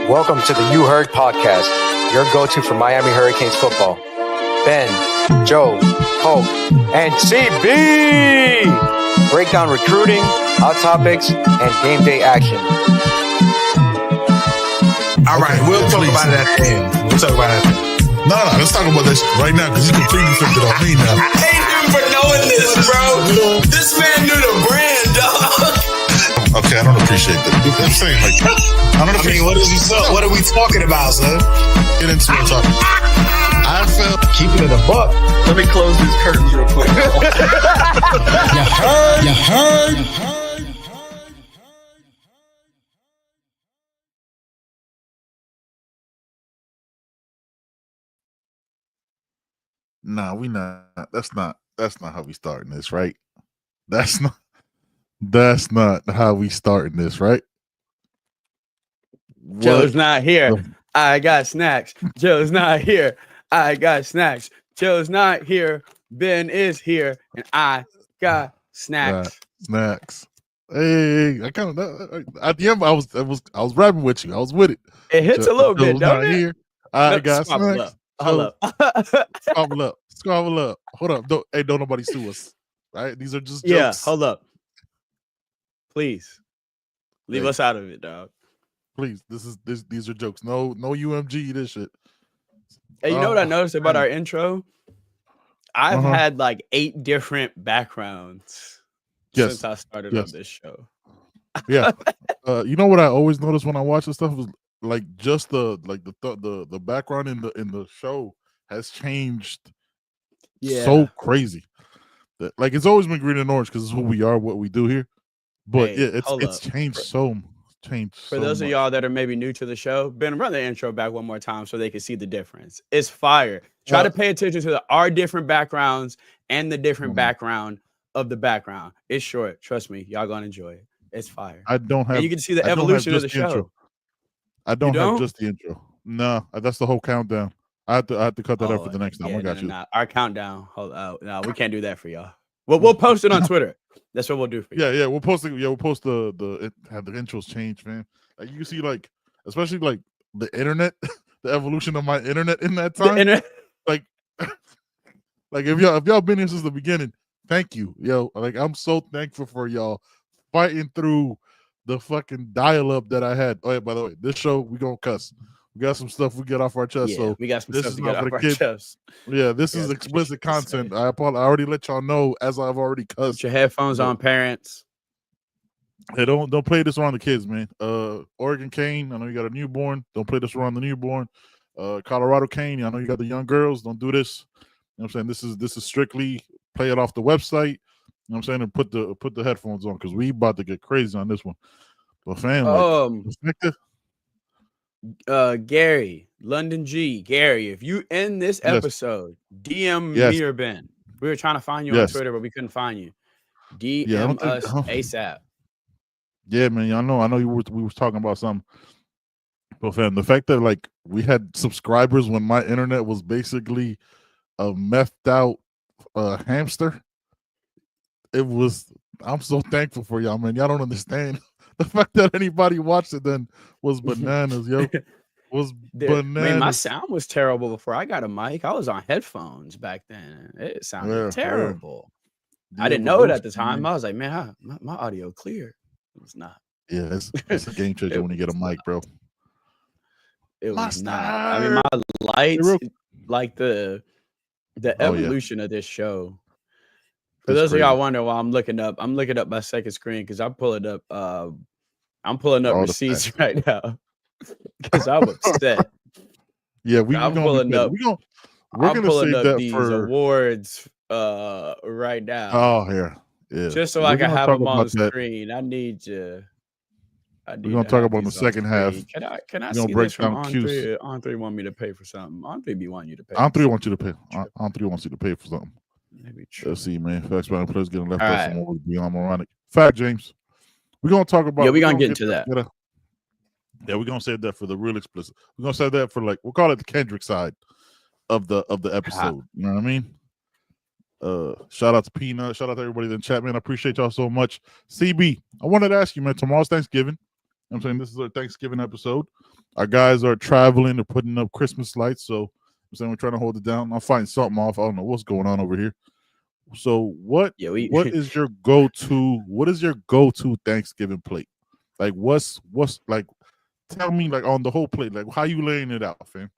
Welcome to the You Heard podcast, your go-to for Miami Hurricanes football. Ben, Joe, Hulk, and CB break down recruiting, hot topics, and game day action. All right, we'll talk about it at the end. No, let's talk about this right now because you completely flipped it on me now. I hate him for knowing this, bro. This man knew the brand, dog. Okay, I don't appreciate that. I'm saying, like, what are we talking about, son? Get into it, talk. I felt Keeping it a buck. Let me close these curtains real quick. You heard. Nah, we not. That's not how we starting this, right? That's not how we starting this, right? Joe's not here. I got snacks. Joe's not here. I got snacks. Joe's not here. Ben is here, and I got snacks. Snacks. Hey, I kind of at the end. I was rapping with you. I was with it. It hits a little bit, don't it? Here. I got snacks. Hold up. Squabble up. Hold up. Don't nobody sue us. Right? These are just jokes. Yeah, hold up. Please. Leave us out of it, dog. Please. These are jokes. No UMG this shit. Hey, you know what I noticed about our intro? I've had like 8 different backgrounds since I started on this show. Yeah. You know what I always notice when I watch this stuff is like just the background in the show has changed so crazy. That, like, it's always been green and orange because it's who we are, what we do here. But it's changed so much. For those of y'all that are maybe new to the show, Ben, run the intro back one more time so they can see the difference. It's fire. Try to pay attention to our different backgrounds and the different background of the background. It's short. Trust me. Y'all going to enjoy it. It's fire. I don't have. And you can see the evolution of the show. Intro. I don't have just the intro. No, that's the whole countdown. I have to cut that out for the next time. I got you. Our countdown. Hold out. No, we can't do that for y'all. We'll post it on Twitter. That's what we'll do for you. Yeah. We'll post it. Yeah, we'll post the intros change, man. Like, you see, like, especially like the internet, the evolution of my internet in that time. Like if y'all been here since the beginning, thank you, yo. Like, I'm so thankful for y'all fighting through the fucking dial-up that I had. Oh yeah, by the way, this show we gonna cuss. We got some stuff we get off our chest. So we got some stuff to get off our chest. Yeah, this is explicit content. I already let y'all know, as I've already cussed. Put your headphones on, parents. Hey, don't play this around the kids, man. Oregon Kane, I know you got a newborn. Don't play this around the newborn. Colorado Kane, I know you got the young girls. Don't do this. You know what I'm saying? This is strictly play it off the website. You know what I'm saying? And put the headphones on because we about to get crazy on this one. But fam, Gary, London G, Gary, if you end this episode, DM me or Ben. We were trying to find you on Twitter, but we couldn't find you. DM us ASAP. Yeah, man. I know we was talking about something. But fam, the fact that like we had subscribers when my internet was basically a methed out hamster, I'm so thankful for y'all, man. Y'all don't understand. The fact that anybody watched it then was bananas, yo. Bananas. Man, my sound was terrible before I got a mic. I was on headphones back then. It sounded terrible. Yeah. I didn't know it at the time. I was like, man, my audio clear. It was not. Yeah, it's a game changer when you get a mic, bro. It was not. I mean, my lights, like the evolution of this show. For those of y'all wonder why I'm looking up my second screen because I'm pulling up receipts right now because I'm upset. Yeah, we're pulling up these awards right now. Oh yeah. Just so I can have them on the screen. I need you. We're gonna talk about the second half. Can I see this from On3? On3 want me to pay for something. On3 be wanting you to pay. On3 wants you to pay. On3 wants you to pay for something. Maybe true. Let's see, man. Facts about players getting left out from what beyond moronic. Fact, James. We're gonna talk about. Yeah, we're gonna get into that. Yeah, we're gonna save that for the real explicit. We're gonna save that for we'll call it the Kendrick side of the episode. You know what I mean? Shout out to Peanut. Shout out to everybody in the chat, man. I appreciate y'all so much. CB, I wanted to ask you, man. Tomorrow's Thanksgiving. I'm saying this is our Thanksgiving episode. Our guys are traveling. They're putting up Christmas lights. So I'm saying we're trying to hold it down. I'll find something off. I don't know what's going on over here. So what is your go-to? What is your go-to Thanksgiving plate? Like what's like? Tell me like on the whole plate, like how you laying it out, fam?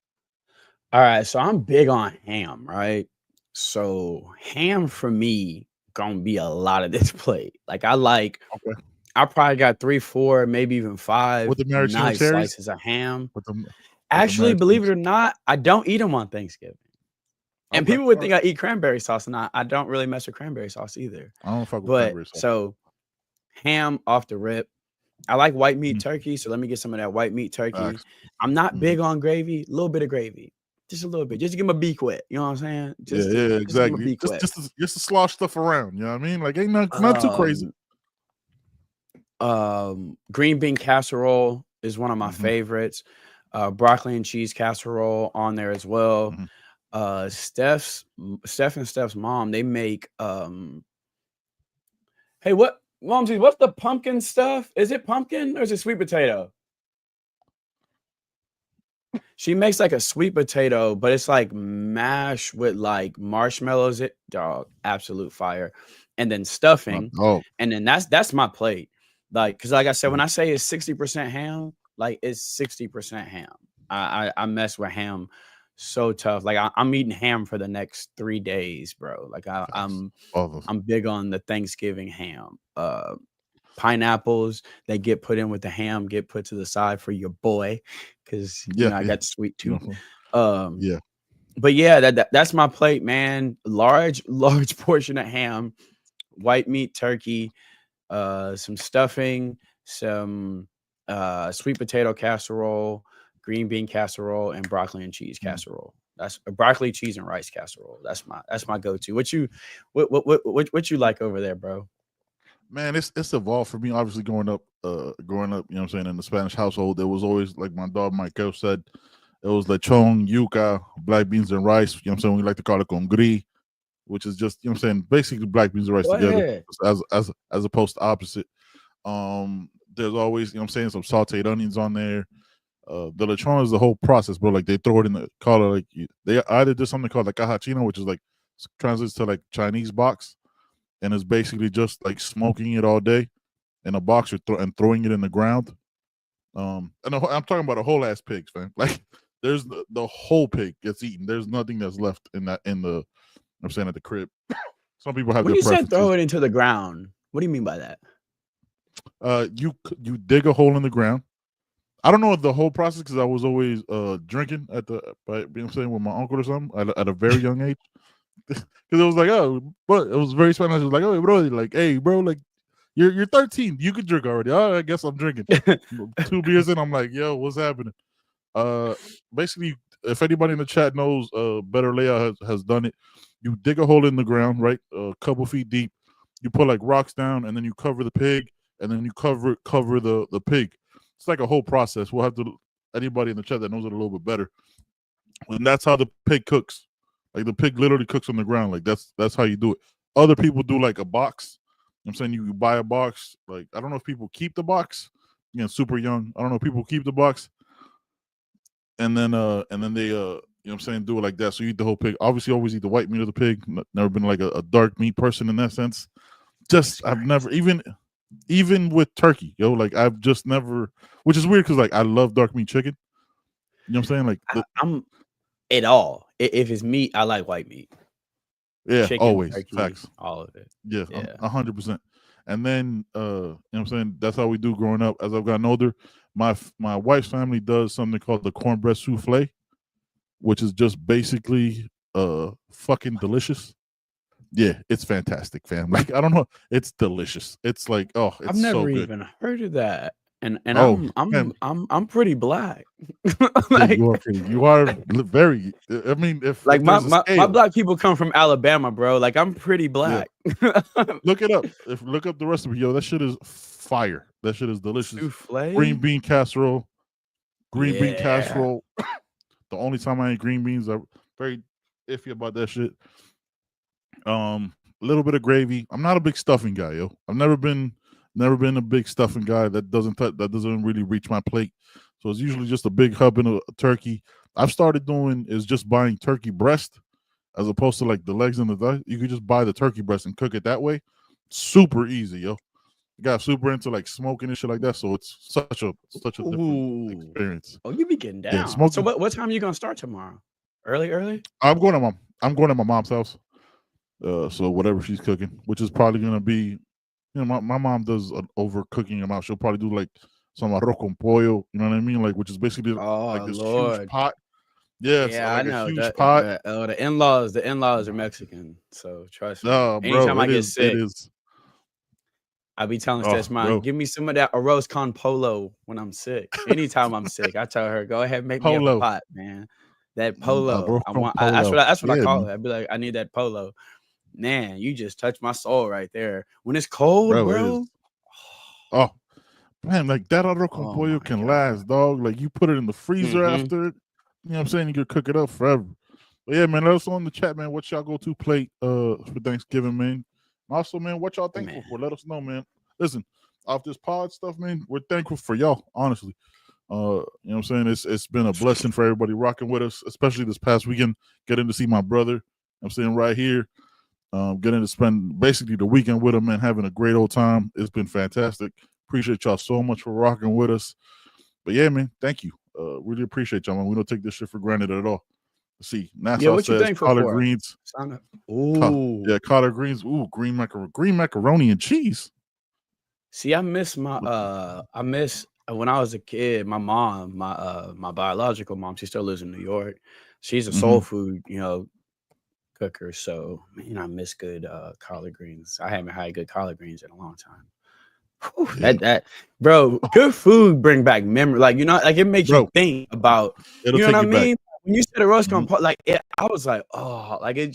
All right, so I'm big on ham, right? So ham for me gonna be a lot of this plate. Like I probably got 3, 4, maybe even 5 with the maraschino nice cherries? slices of ham. With the Actually, believe it maraschinos. or not, I don't eat them on Thanksgiving. And Okay, people would all think right. I eat cranberry sauce, and I don't really mess with cranberry sauce either. I don't fuck with But cranberry sauce. so ham off the rip. I like white meat Mhm. turkey, so let me get some of that white meat turkey. Facts. I'm not Mhm. big on gravy, a little bit of gravy, just a little bit, just to give my beak wet. You know what I'm saying? Yeah, Just to exactly. give my beak wet. Just to slosh stuff around. You know what I mean? Like ain't not too crazy. Green bean casserole is one of my Mhm. favorites. Broccoli and cheese casserole on there as well. Mhm. Steph and Steph's mom, they make hey, what's the pumpkin stuff? Is it pumpkin or is it sweet potato? She makes like a sweet potato, but it's like mashed with like marshmallows. It dog, absolute fire. And then stuffing. Oh, And then that's my plate. Like, because like I said, when mhm. I say it's 60% ham, like it's 60% ham. I mess with ham so tough. Like I'm eating ham for the next 3 days, bro. Like Facts. All of I'm big on the Thanksgiving ham. Pineapples that get put in with the ham get put to the side for your boy, because yeah, I yeah. got sweet You tooth. know, yeah. But yeah, that's my plate, man. Large portion of ham, white meat turkey, some stuffing, some sweet potato casserole, green bean casserole, and broccoli and cheese Mhm. casserole. That's a broccoli, cheese, and rice casserole. That's my go-to. What you like over there, bro? Man, it's evolved for me. Obviously, growing up, you know what I'm saying, in the Spanish household, there was always, like my dog Michael said, it was lechon, yuca, black beans and rice. You know what I'm saying? We like to call it con gris, which is just, you know what I'm saying, basically black beans and rice Go together, ahead. as opposed to opposite. There's always, you know what I'm saying, some sauteed onions on there. The lechon is the whole process, bro. Like they throw it in the call it like they either did something called like caja china, which is like translates to like Chinese box, and it's basically just like smoking it all day in a box and throwing it in the ground. And I'm talking about a whole ass pig, fam. Like there's the whole pig gets eaten. There's nothing that's left in the I'm saying at the crib. Some people have When their you said preferences. throw it into the ground, what do you mean by that? You dig a hole in the ground. I don't know the whole process because I was always drinking you know what I'm saying, with my uncle or something at a very young age. Because it was like, oh, but it was very Spanish. It was like, oh, bro, like, hey, bro, like, you're 13, you could drink already. Oh, I guess I'm drinking. 2 beers in, I'm like, yo, what's happening? Basically, if anybody in the chat knows, Better Layout has done it. You dig a hole in the ground, right, a couple feet deep. You put like rocks down, and then you cover the pig, and then you cover the pig. It's like a whole process. We'll have to anybody in the chat that knows it a little bit better. And that's how the pig cooks. Like the pig literally cooks on the ground. Like that's how you do it. Other people do like a box. I'm saying you buy a box. Like I don't know if people keep the box. You know, super young. I don't know if people keep the box. And then they you know what I'm saying, do it like that. So you eat the whole pig. Obviously, always eat the white meat of the pig. Never been like a dark meat person in that sense. Just I've never even with turkey, yo, like I've just never, which is weird because like I love dark meat chicken. You know what I'm saying? Like I'm it all. If it's meat, I like white meat. yeah, Chicken, always turkey, facts. all of it. Yeah, Yeah. 100%. And then you know what I'm saying, that's how we do growing up. As I've gotten older, my wife's family does something called the cornbread souffle, which is just basically fucking delicious. Yeah, it's fantastic, fam. Like I don't know, it's delicious. It's like, oh, I've it's so never good. even heard of that. And Oh man, I'm pretty black. yeah, Like, you are very. I mean, if my there's a scale, black people come from Alabama, bro. Like I'm pretty yeah, black. look it up. Look up the recipe, yo. That shit is fire. That shit is delicious. Green Souffle? bean casserole. Green bean Yeah. casserole. The only time I eat green beans, I'm very iffy about that shit. A little bit of gravy. I'm not a big stuffing guy, yo. I've never been Never been a big stuffing guy. That doesn't really reach my plate. So it's usually just a big hub and a turkey. I've started doing is just buying turkey breast as opposed to like the legs and the thigh. You could just buy the turkey breast and cook it that way. Super easy, yo. I got super into like smoking and shit like that, so it's such a different experience. Oh, you be getting down. Yeah, so what time are you gonna start tomorrow? Early? I'm going to my mom's house. So whatever she's cooking, which is probably gonna be, my mom does an overcooking amount. She'll probably do like some arroz con pollo, you know what I mean? Like, which is basically like this huge pot. Yeah, like I know. A huge pot. The in-laws are Mexican, so trust me. Anytime I get sick, I be telling Steph, Mom, give me some of that arroz con polo when I'm sick. Anytime I'm sick, I tell her, go ahead, make me a pot, man. That polo. That's what I call it. I'd be like, I need that polo. Man, you just touched my soul right there. When it's cold, bro. Oh, man, like that arroz con pollo can last, dog. Like you put it in the freezer after it. You know what I'm saying? You could cook it up forever. But yeah, man, let us know in the chat, man. What y'all go to plate for Thanksgiving, man? Also, man, what y'all thankful for? Let us know, man. Listen, off this pod stuff, man, we're thankful for y'all, honestly. You know what I'm saying? It's been a blessing for everybody rocking with us, especially this past weekend, getting to see my brother. I'm saying right here, getting to spend basically the weekend with him and having a great old time. It's been fantastic. Appreciate y'all so much for rocking with us. But yeah, man, thank you. Really appreciate y'all, man. We don't take this shit for granted at all. Let's see, Nassau says collard greens. Collard greens. Ooh, green macaroni and cheese. See, I miss when I was a kid. My mom, my biological mom, she still lives in New York. She's a soul food, cooker. So I miss good collard greens. I haven't had good collard greens in a long time. Whew, that bro, good food bring back memory. Like it makes you think about. You know what I mean? When you said a roast con pollo, I was like, oh, like it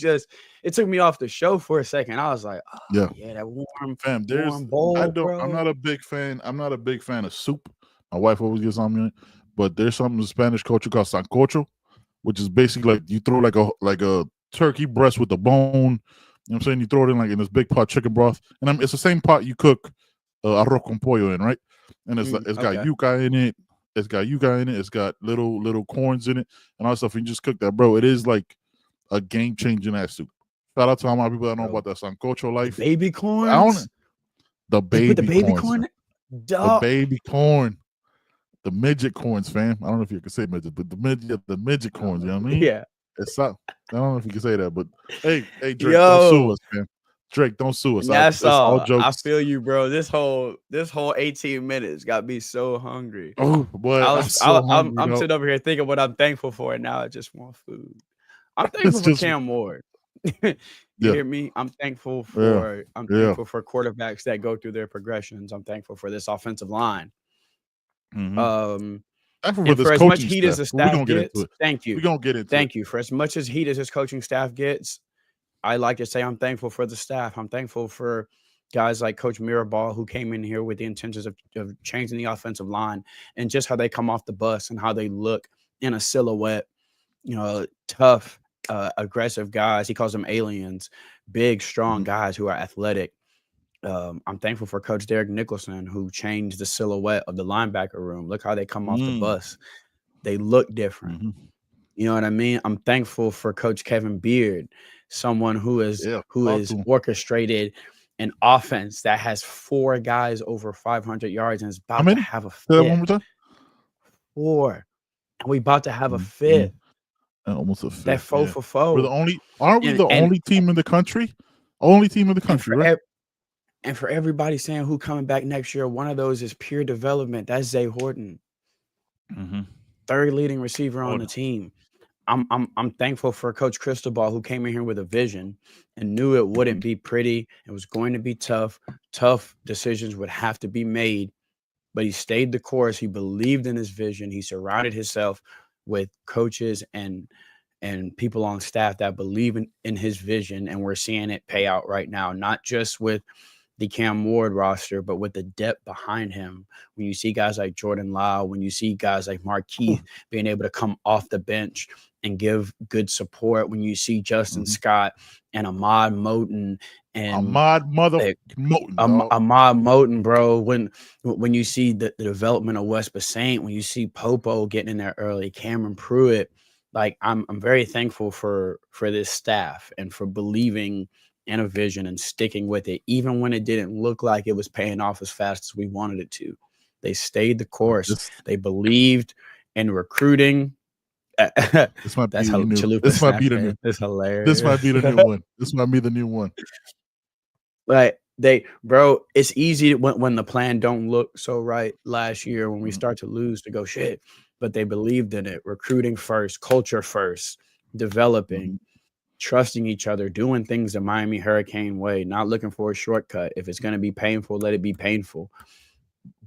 took me off the show for a second. I was like, oh, yeah, that warm bowl. I'm not a big fan. I'm not a big fan of soup. My wife always gets on me, but there's something in Spanish culture called sancocho, which is basically like you throw like a turkey breast with the bone. You know what I'm saying? You throw it in like in this big pot chicken broth, and it's the same pot you cook arroz con pollo in, right? And it's got yuca in it. It's got yuca in it. It's got little corns in it and all that stuff. And you just cook that, bro. It is like a game changing ass soup. Shout out to all my people that know about that sancocho life. Baby corns. The baby corn. The baby corn. The midget corns, fam. I don't know if you can say midget, but the midget corns. You know what I mean? Yeah. It's not. I don't know if you can say that, but hey, Drake, don't sue us, man. Drake, don't sue us. That's all jokes. I feel you, bro. This whole 18 minutes got me so hungry. Oh boy, I'm sitting over here thinking what I'm thankful for, and now I just want food. I'm thankful for Cam Ward. You hear me? I'm thankful for thankful for quarterbacks that go through their progressions. I'm thankful for this offensive line. For as much heat as the staff gets, thank you. We're gonna get it. Thank you. For as much as heat as his coaching staff gets, I like to say I'm thankful for the staff. I'm thankful for guys like Coach Mirabal, who came in here with the intentions of changing the offensive line and just how they come off the bus and how they look in a silhouette. Tough, aggressive guys. He calls them aliens, big, strong guys who are athletic. I'm thankful for Coach Derek Nicholson, who changed the silhouette of the linebacker room. Look how they come off the bus. They look different. You know what I mean? I'm thankful for Coach Kevin Beard, someone who is orchestrated an offense that has 4 guys over 500 yards and is about to have a fifth. Say that one more time. 4. And we about to have a fifth. And almost a fifth. That 4 for 4. We're the only. Aren't we the only team in the country? Only team in the country, right? And for everybody saying who coming back next year, one of those is pure development. That's Zay Horton, third leading receiver on the team. I'm thankful for Coach Cristobal, who came in here with a vision and knew it wouldn't be pretty. It was going to be tough. Tough decisions would have to be made, but he stayed the course. He believed in his vision. He surrounded himself with coaches and people on staff that believe in his vision, and we're seeing it pay out right now, not just with the Cam Ward roster, but with the depth behind him. When you see guys like Jordan Lau, when you see guys like Markeith being able to come off the bench and give good support, when you see Justin Scott and Ahmad Moten And Ahmad Moten, Ahmad Moten, bro. When you see the development of West Bassant, when you see Popo getting in there early, Cameron Pruitt, like I'm very thankful for this staff and for believing in a vision and sticking with it, even when it didn't look like it was paying off as fast as we wanted it to. They stayed the course. They believed in recruiting. This might be the new. This might be the new. It's hilarious. This might be the new one. This might be the new one. Like it's easy when the plan don't look so right last year when we start to lose to go shit. But they believed in it. Recruiting first, culture first, developing, trusting each other, doing things the Miami Hurricane way, not looking for a shortcut. If it's going to be painful, let it be painful.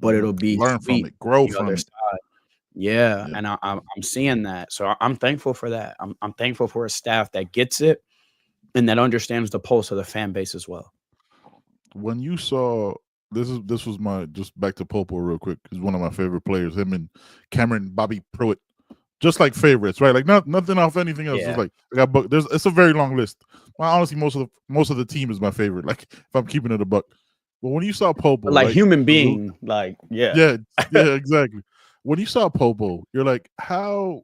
But it'll be learn from it, grow from it. Yeah, and I'm seeing that. So I'm thankful for that. I'm thankful for a staff that gets it and that understands the pulse of the fan base as well. When you saw this was my just back to Popo real quick. He's one of my favorite players. Him and Cameron Bobby Pruitt, just like favorites, right? Like nothing off anything else. Yeah. It's like it's a very long list. Well, honestly, most of the team is my favorite. Like if I'm keeping it a buck. But when you saw Popo, like human being, yeah, exactly. When you saw Popo, you're like, how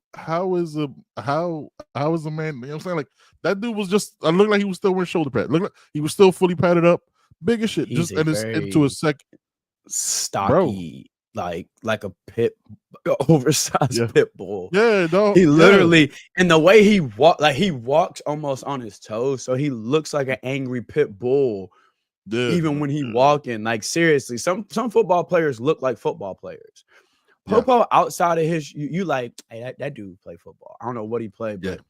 is a man? You know what I'm saying? Like that dude was just. I looked like he was still wearing shoulder pads. Looked like he was still fully padded up. Big as shit. He's just and it's into a second. Stocky, like a oversized pit bull. Yeah, no. He literally, and the way he walks almost on his toes, so he looks like an angry pit bull. Yeah, even when he walking, like seriously, some football players look like football players. Popo outside of his, you like, hey, that dude play football. I don't know what he played, but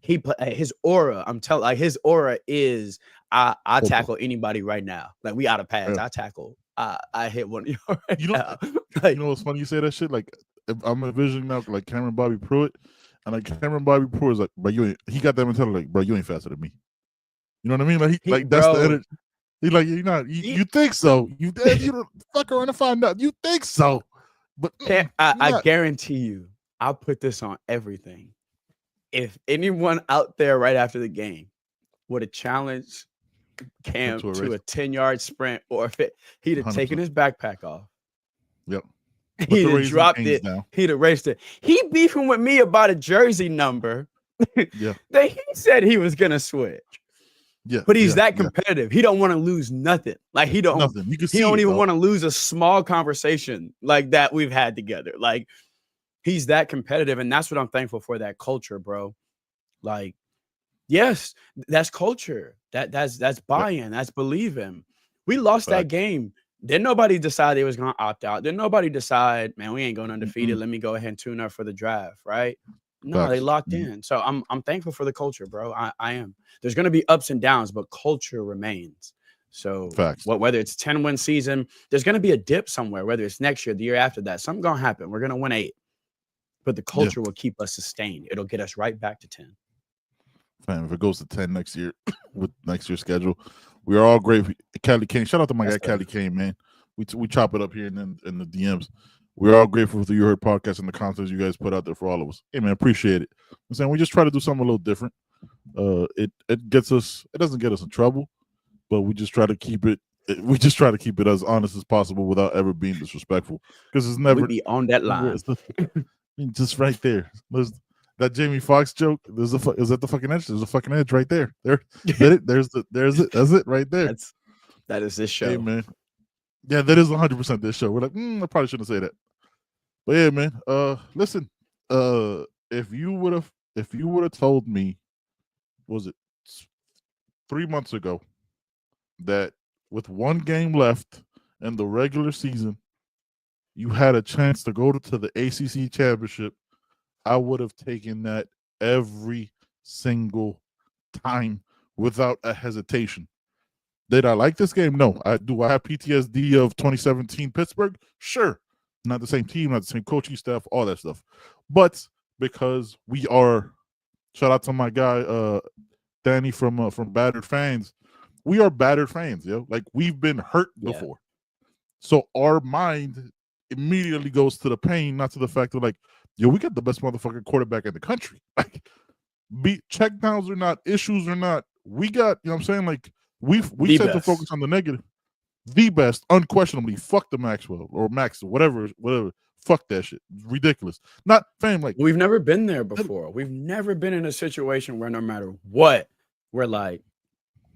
he play his aura. I'm telling, like his aura is, I tackle anybody right now. Like we out of pads, I tackle. I hit one of you right now. Like, you know what's funny? You say that shit. Like I'm envisioning now, like Cameron Bobby Pruitt, and like Cameron Bobby Pruitt is like, bro, he got that mentality, like, bro, you ain't faster than me. You know what I mean? Like that's the energy. He's like, you're not. You think so? You fuck around and find out. You think so? But I guarantee you, I'll put this on everything. If anyone out there right after the game would have challenged Cam to a 10-yard sprint, or if he'd have 100%. Taken his backpack off. Yep. He'd have dropped it. Now. He'd have erased it. He beefing with me about a jersey number that he said he was gonna switch. Yeah, but he's that competitive. He don't want to lose nothing. Like he don't even want to lose a small conversation like that we've had together. Like he's that competitive, and that's what I'm thankful for. That culture, bro. Like, yes, that's culture. That's buy-in. That's believing. We lost that game. Didn't nobody decide they was gonna opt out? Didn't nobody decide, man, we ain't going undefeated. Let me go ahead and tune up for the draft, right? No, they locked in. So I'm thankful for the culture, bro. I am. There's going to be ups and downs, but culture remains. So whether it's 10-win season, there's going to be a dip somewhere, whether it's next year, the year after that, something going to happen. We're going to win 8, but the culture will keep us sustained. It'll get us right back to 10. Fam, if it goes to 10 next year with next year's schedule, we are all great. Cali Kane, shout out to my guy Cali Kane, man. We chop it up here in the DMs. We're all grateful for the You Heard podcast and the content you guys put out there for all of us. Hey, man, appreciate it. I'm saying we just try to do something a little different. It gets us. It doesn't get us in trouble, but we just try to keep it. We just try to keep it as honest as possible without ever being disrespectful. Because it's never be on that line. Just right there. There's that Jamie Foxx joke. Is that the fucking edge? There's a fucking edge right there. There's it. That's it right there. That is this show. Hey, man. Yeah, that is 100% this show. We're like, I probably shouldn't say that. But yeah, man. Listen, if you would have told me, was it 3 months ago, that with one game left in the regular season, you had a chance to go to the ACC championship, I would have taken that every single time without a hesitation. Did I like this game? No. Do I have PTSD of 2017 Pittsburgh? Sure. Not the same team, not the same coaching staff, all that stuff. But because we are, shout out to my guy Danny from Battered Fans. We are battered fans, yo. Like we've been hurt before. So our mind immediately goes to the pain, not to the fact that like, yo, we got the best motherfucking quarterback in the country. Like checkdowns or not, issues or not, we got, you know what I'm saying? Like We tend to focus on the negative. The best, unquestionably. Fuck the Maxwell or Max, whatever. Fuck that shit. Ridiculous. Not fam. Like we've never been there before. We've never been in a situation where no matter what, we're like,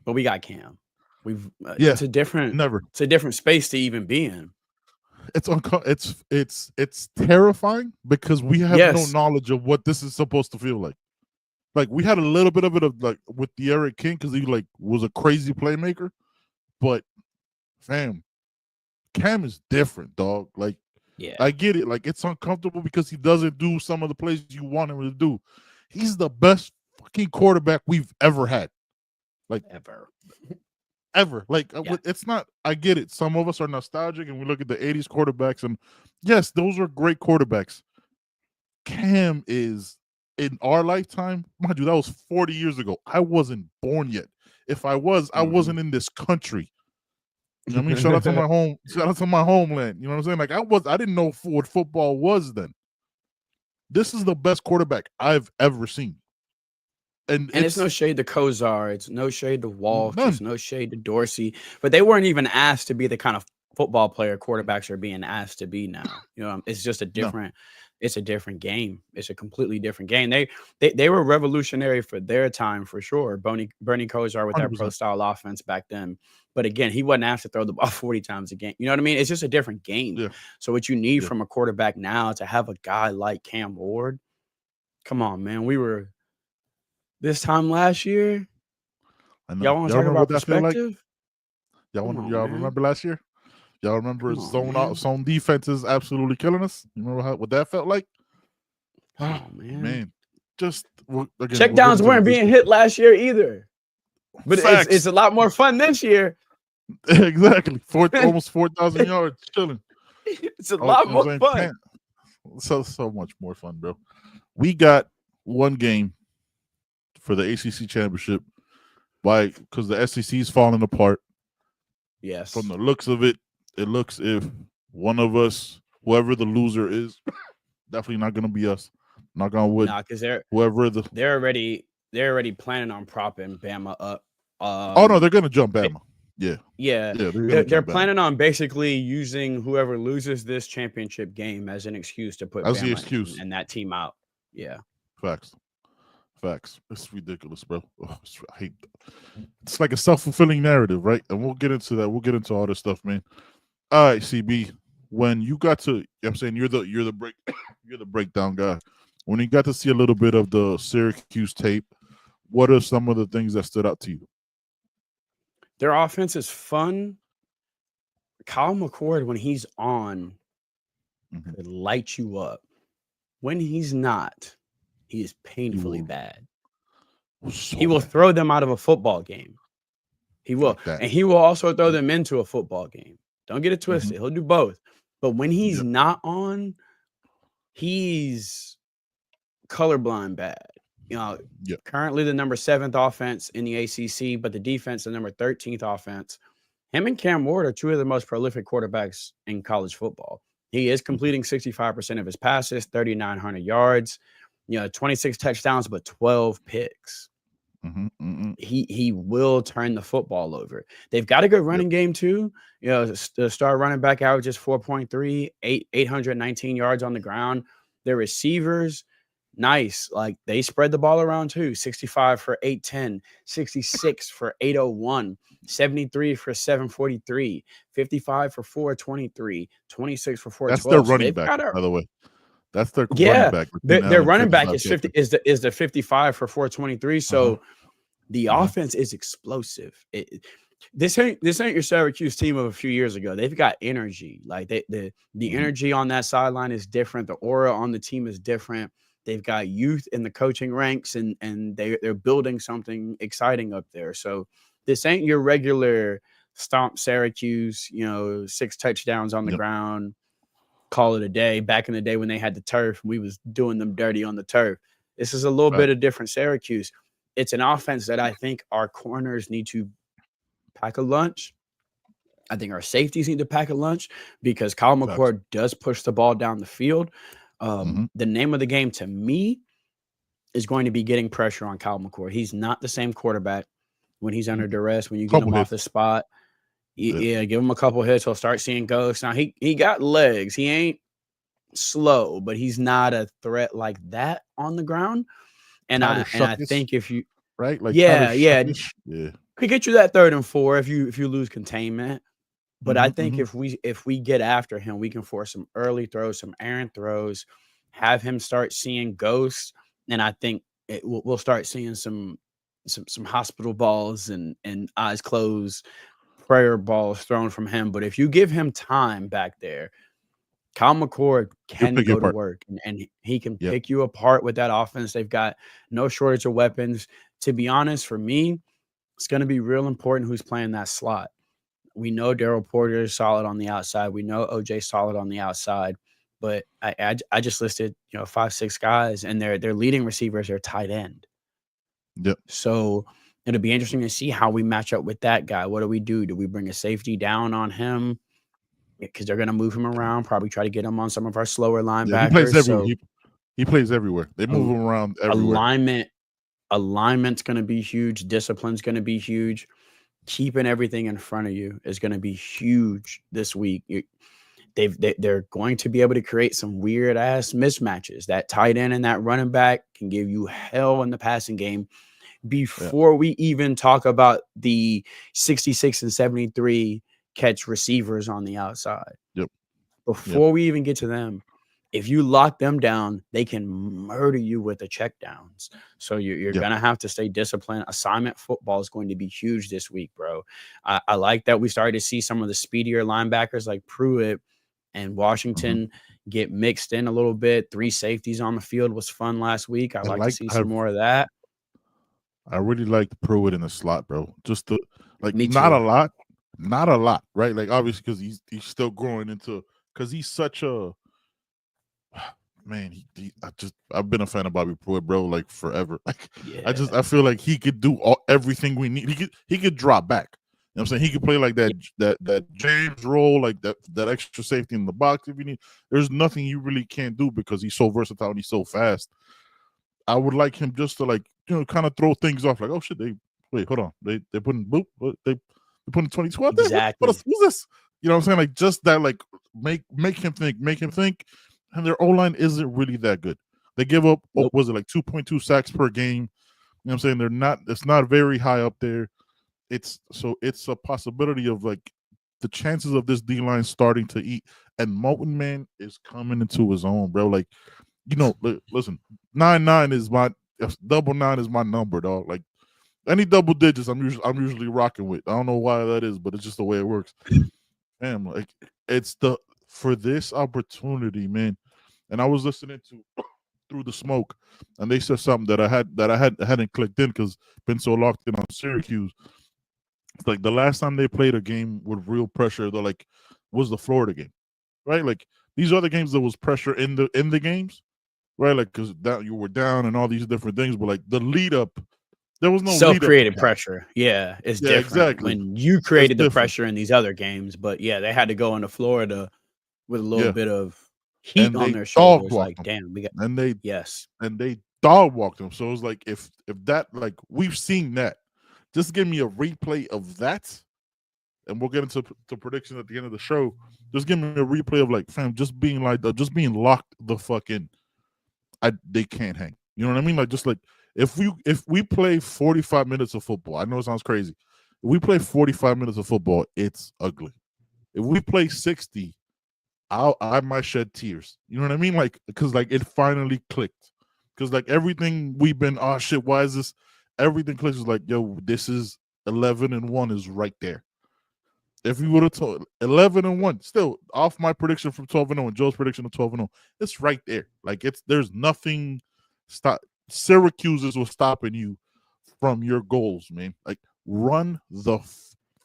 but we got Cam. It's a different space to even be in. It's terrifying because we have no knowledge of what this is supposed to feel like. Like we had a little bit of it of like with the Eric King because he like was a crazy playmaker, but fam, Cam is different, dog. Like, I get it. Like it's uncomfortable because he doesn't do some of the plays you want him to do. He's the best fucking quarterback we've ever had. Like ever. Like it's not. I get it. Some of us are nostalgic and we look at the '80s quarterbacks, and yes, those are great quarterbacks. Cam is. In our lifetime, mind you, that was 40 years ago. I wasn't born yet. If I was, I wasn't in this country. You know what I mean? Shout out to my home. Shout out to my homeland. You know what I'm saying? Like I didn't know what football was then. This is the best quarterback I've ever seen. And it's no shade to Kozar. It's no shade to Walsh. It's no shade to Dorsey. But they weren't even asked to be the kind of football player quarterbacks are being asked to be now. You know, it's just a different. It's a different game. It's a completely different game. They were revolutionary for their time for sure. Bernie Kosar with 100%. That pro style offense back then. But again, he wasn't asked to throw the ball 40 times a game. You know what I mean? It's just a different game. Yeah. So what you need from a quarterback now to have a guy like Cam Ward, come on, man. We were this time last year. Y'all want to talk about perspective? Y'all remember last year? Y'all remember zone defenses absolutely killing us? You remember what that felt like? Oh, man. Just again, check downs weren't being hit last year either. But it's a lot more fun this year. Exactly. Almost 4,000 yards chilling. It's a lot more fun. So much more fun, bro. We got one game for the ACC championship because the SEC is falling apart. Yes. From the looks of it, it looks if one of us, whoever the loser is, definitely not going to be us. Not going to win. Nah, because they're already planning on propping Bama up. Oh no, they're going to jump Bama. Yeah. They're planning on basically using whoever loses this championship game as an excuse to put Bama and that team out. Yeah. Facts. It's ridiculous, bro. I hate that. It's like a self-fulfilling narrative, right? And we'll get into that. We'll get into all this stuff, man. All right, CB. When you got to, I'm saying you're the breakdown guy. When you got to see a little bit of the Syracuse tape, what are some of the things that stood out to you? Their offense is fun. Kyle McCord, when he's on, could light you up. When he's not, he is painfully bad. He will throw them out of a football game. He will. And he will also throw them into a football game. Don't get it twisted. He'll do both. But when he's not on, he's colorblind bad. You know, currently the number 7th offense in the ACC, but the defense, the number 13th offense. Him and Cam Ward are two of the most prolific quarterbacks in college football. He is completing 65% of his passes, 3,900 yards, 26 touchdowns, but 12 picks. He will turn the football over. They've got a good running game too. The star running back averages 4.3, 819 yards on the ground. Their receivers, nice. Like they spread the ball around too. 65 for 810, 66 for 801, 73 for 743, 55 for 423, 26 for 412. That's their running back, by the way. That's their running back. Their running back is 50 is the 55 for 423. So the offense is explosive. This ain't your Syracuse team of a few years ago. They've got energy. Like the energy on that sideline is different. The aura on the team is different. They've got youth in the coaching ranks, and they're building something exciting up there. So this ain't your regular stomp Syracuse, 6 touchdowns on the ground, call it a day. Back in the day when they had the turf, we was doing them dirty on the turf. This is a little bit of different Syracuse. It's an offense that I think our corners need to pack a lunch. I think our safeties need to pack a lunch because Kyle McCord does push the ball down the field. The name of the game to me is going to be getting pressure on Kyle McCord. He's not the same quarterback when he's under duress, when you get him off the spot. Yeah, give him a couple hits. He'll start seeing ghosts. Now he got legs. He ain't slow, but he's not a threat like that on the ground. And I think if you right, like could get you that 3rd and 4 if you lose containment. But I think if we get after him, we can force some early throws, some errant throws, have him start seeing ghosts, and I think we'll start seeing some hospital balls and eyes closed prayer balls thrown from him. But if you give him time back there, Kyle McCord can go to work and he can pick you apart with that offense. They've got no shortage of weapons. To be honest, for me, it's going to be real important who's playing that slot. We know Daryl Porter is solid on the outside. We know OJ solid on the outside. But I just listed 5-6 guys, and their leading receivers are tight end. Yep. So it'll be interesting to see how we match up with that guy. What do we do? Do we bring a safety down on him? Because they're going to move him around, probably try to get him on some of our slower linebackers. Yeah, he plays everywhere. He plays everywhere. They move him around everywhere. Alignment's going to be huge. Discipline's going to be huge. Keeping everything in front of you is going to be huge this week. They're going to be able to create some weird ass mismatches. That tight end and that running back can give you hell in the passing game before we even talk about the 66 and 73 catch receivers on the outside. Yep. Before we even get to them, if you lock them down, they can murder you with the checkdowns. So you're going to have to stay disciplined. Assignment football is going to be huge this week, bro. I like that we started to see some of the speedier linebackers like Pruitt and Washington get mixed in a little bit. 3 safeties on the field was fun last week. I like to see some more of that. I really like Pruitt in the slot, bro. Just to, not a lot, right? Like obviously because he's still growing into, because he's such a man. I've been a fan of Bobby Pruitt, bro, like forever. Like I feel like he could do everything we need. He could drop back. You know what I'm saying? He could play like that James role, like that extra safety in the box if you need. There's nothing you really can't do because he's so versatile and he's so fast. I would like him just to kind of throw things off. Like, oh shit, hold on. They putting they putting 2012. Exactly. Who's this? You know what I'm saying? Like just that, like make him think. And their O-line isn't really that good. They give up, was it like 2.2 sacks per game? You know what I'm saying? It's not very high up there. It's a possibility of like the chances of this D-line starting to eat. And Molten Man is coming into his own, bro. Like, listen, 99 is my 99 is my number, dog. Like any double digits, I'm usually rocking with. I don't know why that is, but it's just the way it works. Damn, like it's for this opportunity, man. And I was listening to Through the Smoke, and they said something that I hadn't clicked in because been so locked in on Syracuse. It's like the last time they played a game with real pressure, was the Florida game, right? Like these other games, there was pressure in the games, right? Like because you were down and all these different things, but like the lead up, there was no self-created pressure. Yeah, it's different. Exactly. When you created the pressure in these other games, but yeah, they had to go into Florida with a little bit of heat on their shoulders. Like, damn, we got and they dog walked them. So it was like if that, like we've seen that. Just give me a replay of that, and we'll get into prediction at the end of the show. Just give me a replay of like, fam, just being locked the fuck in. They can't hang. You know what I mean? Like just like if we play 45 minutes of football, I know it sounds crazy. If we play 45 minutes of football, it's ugly. If we play 60, I might shed tears. You know what I mean? Like because like it finally clicked. Because like everything we've been, oh shit, why is this? Everything clicks is like, yo, this is 11-1 is right there. If we would have told 11-1, still off my prediction from 12-0 and Joe's prediction of 12-0, it's right there. Like there's nothing Syracuse was stopping you from your goals, man. Like run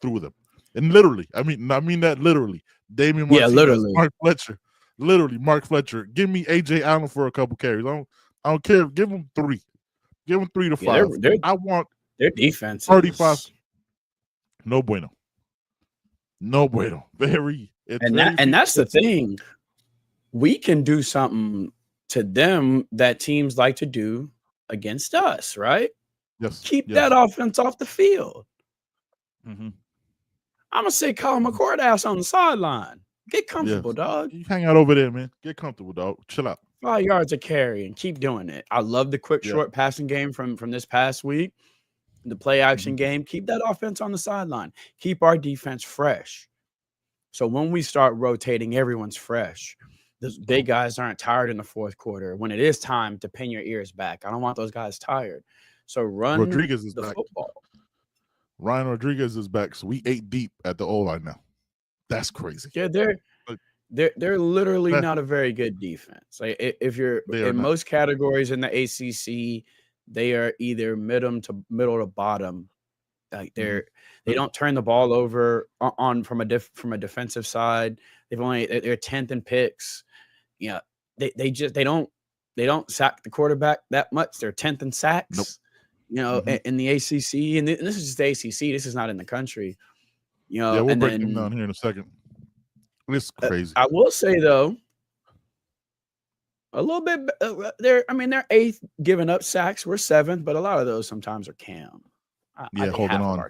through them. And literally, I mean that literally. Damian Martinez, literally. Mark Fletcher. Give me AJ Allen for a couple carries. I don't care. Give him 3. Give them 3 to 5. I want their defense 35. No bueno. Very. And that's the thing. We can do something to them that teams like to do against us, right? Keep that offense off the field. Mm-hmm. I'm gonna say Colin McCord ass on the sideline. Get comfortable, dog. You hang out over there, man. Get comfortable, dog. Chill out. 5 yards a carry and keep doing it. I love the quick, short passing game from this past week. The play action game. Keep that offense on the sideline. Keep our defense fresh. So when we start rotating, everyone's fresh. Those big guys aren't tired in the fourth quarter. When it is time to pin your ears back, I don't want those guys tired. So run Rodriguez is the back. football. Ryan Rodriguez is back, so we 8 deep at the O-line now. That's crazy. Yeah, they're literally not a very good defense. Like if you're in most categories in the ACC, they are either middle to bottom. Like they don't turn the ball over on from a defensive side. They're 10th in picks. Yeah, they don't sack the quarterback that much. They're 10th in sacks. Nope. You know, in the ACC, and this is just the ACC. This is not in the country. You know, we'll break them down here in a second. It's crazy. I will say though, a little bit. They're 8th giving up sacks. We're 7th, but a lot of those sometimes are Cam. Holding on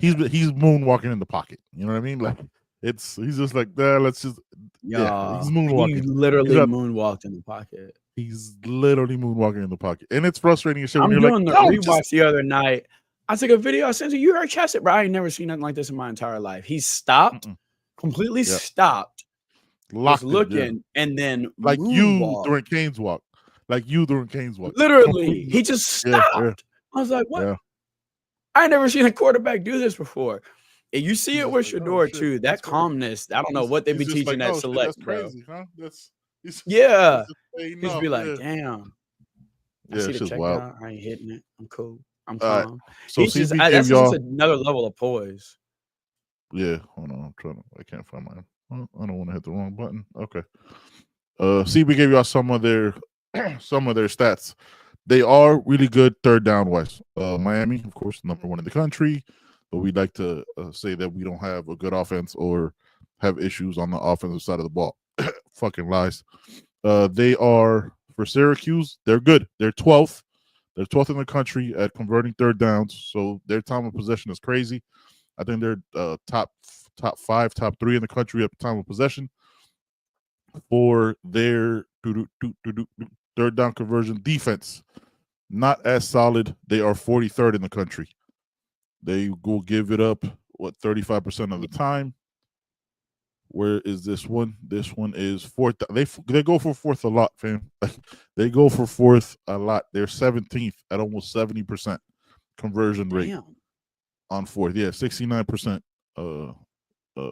he's moonwalking in the pocket. You know what I mean? Like he's just like let's just he's moonwalking. He literally moonwalked in the pocket. He's literally moonwalking in the pocket, and it's frustrating as shit. I'm doing the rewatch the other night. I took a video. I sent you heard Chassit, bro. I ain't never seen nothing like this in my entire life. He stopped. Completely stopped, was looking, and then like you during Kane's walk. Literally, he just stopped. I was like, what? Yeah. I ain't never seen a quarterback do this before. And you see it with Shedeur too. That calmness. I don't know what they be teaching at Select, bro. Crazy, huh? He's be like, damn. I see the check wild. out. I ain't hitting it. I'm cool. I'm calm. So that's just another level of poise. Yeah, hold on. I can't find mine. I don't want to hit the wrong button. Okay. CB gave y'all some of their stats. They are really good third down wise. Miami, of course, #1 in the country, but we'd like to say that we don't have a good offense or have issues on the offensive side of the ball. Fucking lies. They are, for Syracuse, they're good. They're 12th. They're 12th in the country at converting third downs, so their time of possession is crazy. I think they're top 5, top 3 in the country at the time of possession for their third down conversion defense. Not as solid. They are 43rd in the country. They will give it up 35% of the time. Where is this one? This one is 4th. They go for 4th a lot, fam. They go for 4th a lot. They're 17th at almost 70% conversion rate. Damn. On 4th, 69%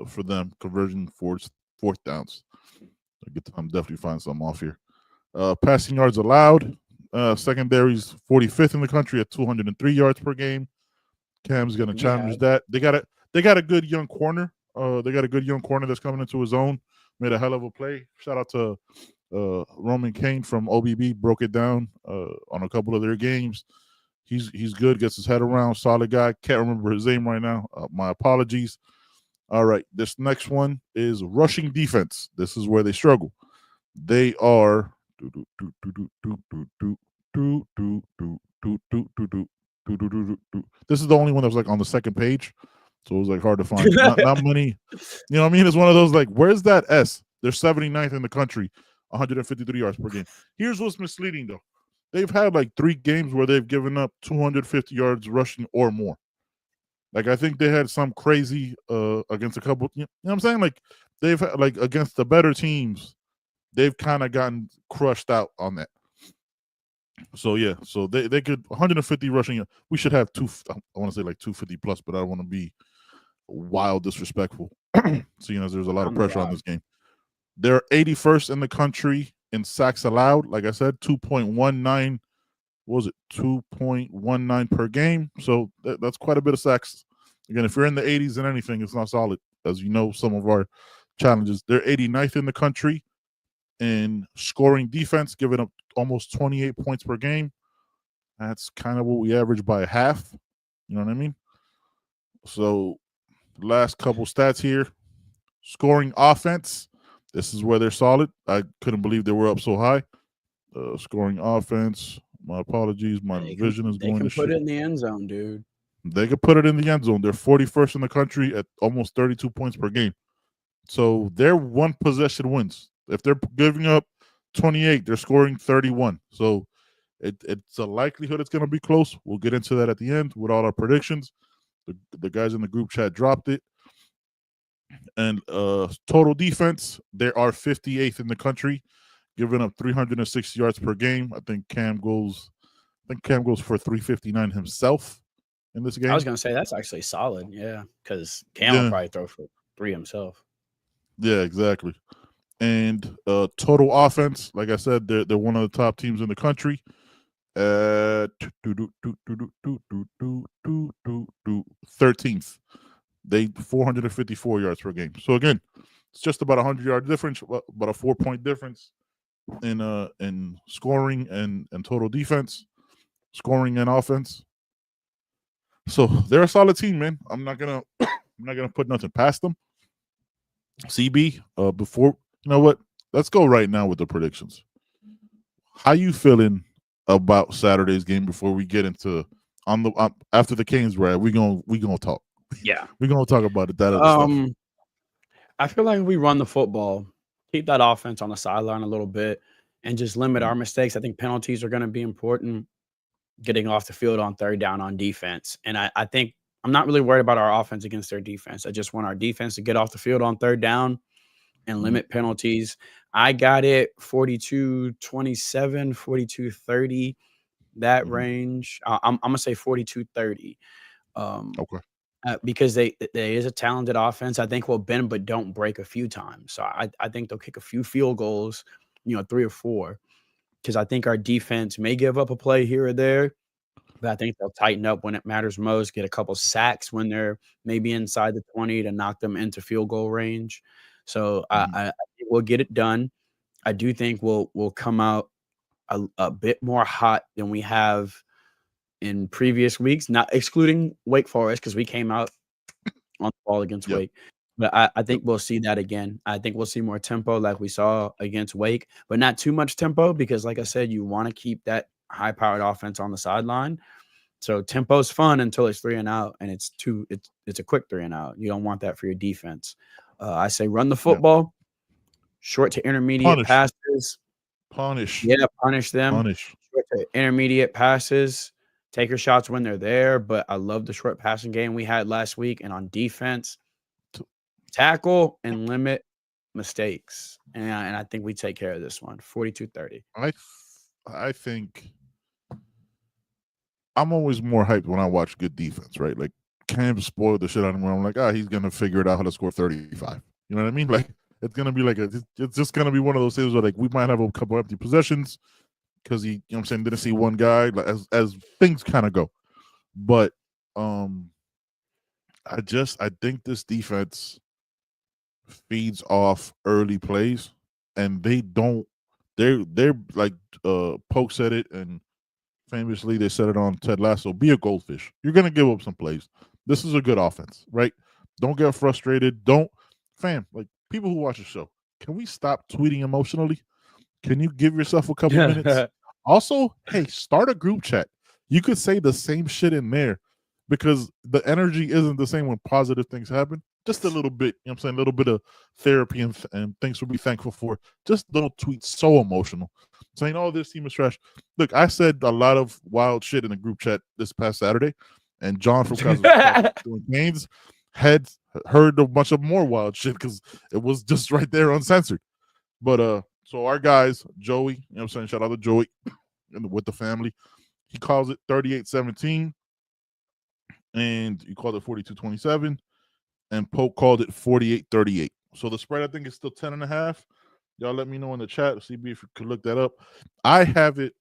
for them conversion for 4th downs. I'm definitely find something off here. Passing yards allowed, secondaries 45th in the country at 203 yards per game. Cam's gonna challenge that. They got a good young corner. They got a good young corner that's coming into his own. Made a hell of a play. Shout out to Roman Kane from OBB. Broke it down on a couple of their games. He's good, gets his head around, solid guy. Can't remember his name right now. My apologies. All right, this next one is rushing defense. This is where they struggle. They are this is the only one that was like on the second page, so it was like hard to find. not many, you know what I mean? It's one of those like, where's that S? They're 79th in the country, 153 yards per game. Here's what's misleading though. They've had like 3 games where they've given up 250 yards rushing or more. Like I think they had some crazy against a couple. You know what I'm saying? Like they've had, like against the better teams, they've kind of gotten crushed out on that. So so they could 150 rushing. We should have I want to say like 250 plus, but I don't want to be wild disrespectful. Seeing as there's a lot of pressure on this game. They're 81st in the country in sacks allowed. Like I said, 2.19. What was it? 2.19 per game. So that's quite a bit of sacks. Again, if you're in the 80s and anything, it's not solid. As you know, some of our challenges. They're 89th in the country in scoring defense, giving up almost 28 points per game. That's kind of what we average by half. You know what I mean? So last couple stats here. Scoring offense. This is where they're solid. I couldn't believe they were up so high. Scoring offense. My apologies. My vision is going to shit. They can put it in the end zone, dude. They could put it in the end zone. They're 41st in the country at almost 32 points per game. So they're one possession wins. If they're giving up 28, they're scoring 31. So it's a likelihood it's going to be close. We'll get into that at the end with all our predictions. The guys in the group chat dropped it. And total defense, they are 58th in the country, giving up 360 yards per game. I think Cam goes for 359 himself in this game. I was going to say that's actually solid, yeah, because Cam will probably throw for 3 himself. Yeah, exactly. And total offense, like I said, they're one of the top teams in the country. 13th. They 454 yards per game. So again, it's just about 100-yard difference, about a 4-point difference in scoring and total defense, scoring and offense. So they're a solid team, man. I'm not gonna put nothing past them. CB, before you know what, let's go right now with the predictions. How you feeling about Saturday's game before we get into after the Canes ride? We gonna talk. Yeah, we're gonna talk about it. That other stuff. I feel like if we run the football, keep that offense on the sideline a little bit, and just limit our mistakes. I think penalties are going to be important. Getting off the field on third down on defense, and I think I'm not really worried about our offense against their defense. I just want our defense to get off the field on third down and limit penalties. I got it 42-27, 42-30, that range. I'm gonna say 42-30. Okay. Because there is a talented offense. I think will bend but don't break a few times. So I think they'll kick a few field goals, 3 or 4, because I think our defense may give up a play here or there, but I think they'll tighten up when it matters most, get a couple sacks when they're maybe inside the 20 to knock them into field goal range. So I think we'll get it done. I do think we'll come out a bit more hot than we have in previous weeks, not excluding Wake Forest, because we came out on the ball against Wake. But I think we'll see that again. I think we'll see more tempo like we saw against Wake, but not too much tempo because, like I said, you want to keep that high-powered offense on the sideline. So tempo's fun until it's 3 and out, and it's a quick 3 and out. You don't want that for your defense. I say run the football, short to intermediate passes. Punish them. Short to intermediate passes. Take your shots when they're there, but I love the short passing game we had last week. And on defense, tackle and limit mistakes. And I think we take care of this one, 42-30. I think I'm always more hyped when I watch good defense, right? Like, Cam spoiled the shit out of me. I'm like, he's going to figure it out how to score 35. You know what I mean? Like, it's going to be like it's just going to be one of those things where, like, we might have a couple empty possessions because he, didn't see one guy, like, as things kind of go. But I think this defense feeds off early plays, and they're like Polk said it, and famously they said it on Ted Lasso, be a goldfish. You're going to give up some plays. This is a good offense, right? Don't get frustrated. Like, people who watch the show, can we stop tweeting emotionally? Can you give yourself a couple minutes? Also, hey, start a group chat. You could say the same shit in there because the energy isn't the same when positive things happen. Just a little bit, a little bit of therapy and things to be thankful for. Just don't tweet so emotional, saying, this team is trash. Look, I said a lot of wild shit in the group chat this past Saturday, and John from Canes had heard a bunch of more wild shit because it was just right there uncensored. But so our guys, Joey, shout out to Joey with the family. He calls it 38-17, and he called it 42-27, and Polk called it 48-38. So the spread, I think, is still 10.5. Y'all let me know in the chat, see if you could look that up. I have it.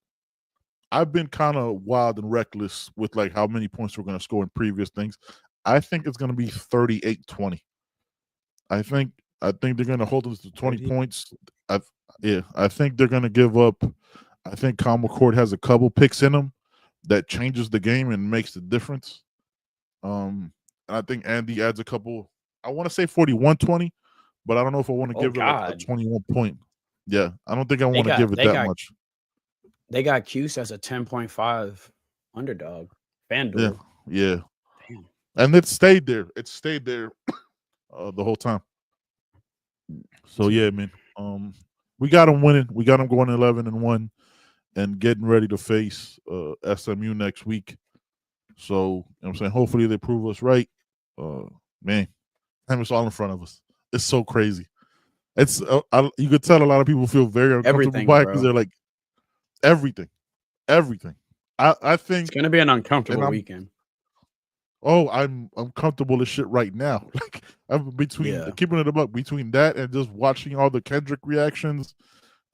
I've been kind of wild and reckless with, like, how many points we're going to score in previous things. I think it's going to be 38-20. I think they're going to hold us to 20 points. I think they're going to give up. I think Kyle McCord has a couple picks in him that changes the game and makes the difference. I think Andy adds a couple. I want to say 41-20, but I don't know if I want to give it like a 21 point. Yeah, I don't think I want to give it that much. They got Cuse as a 10.5 underdog. FanDuel. Yeah. Damn. And it stayed there. The whole time. So yeah, man. We got them winning. We got them going 11-1 and getting ready to face SMU next week. So, you know what I'm saying, hopefully they prove us right. Man, it's all in front of us. It's so crazy. It's you could tell a lot of people feel very uncomfortable by it because they're like everything. I think it's gonna be an uncomfortable weekend. Oh, I'm comfortable as shit right now. Like I'm keeping it above between that and just watching all the Kendrick reactions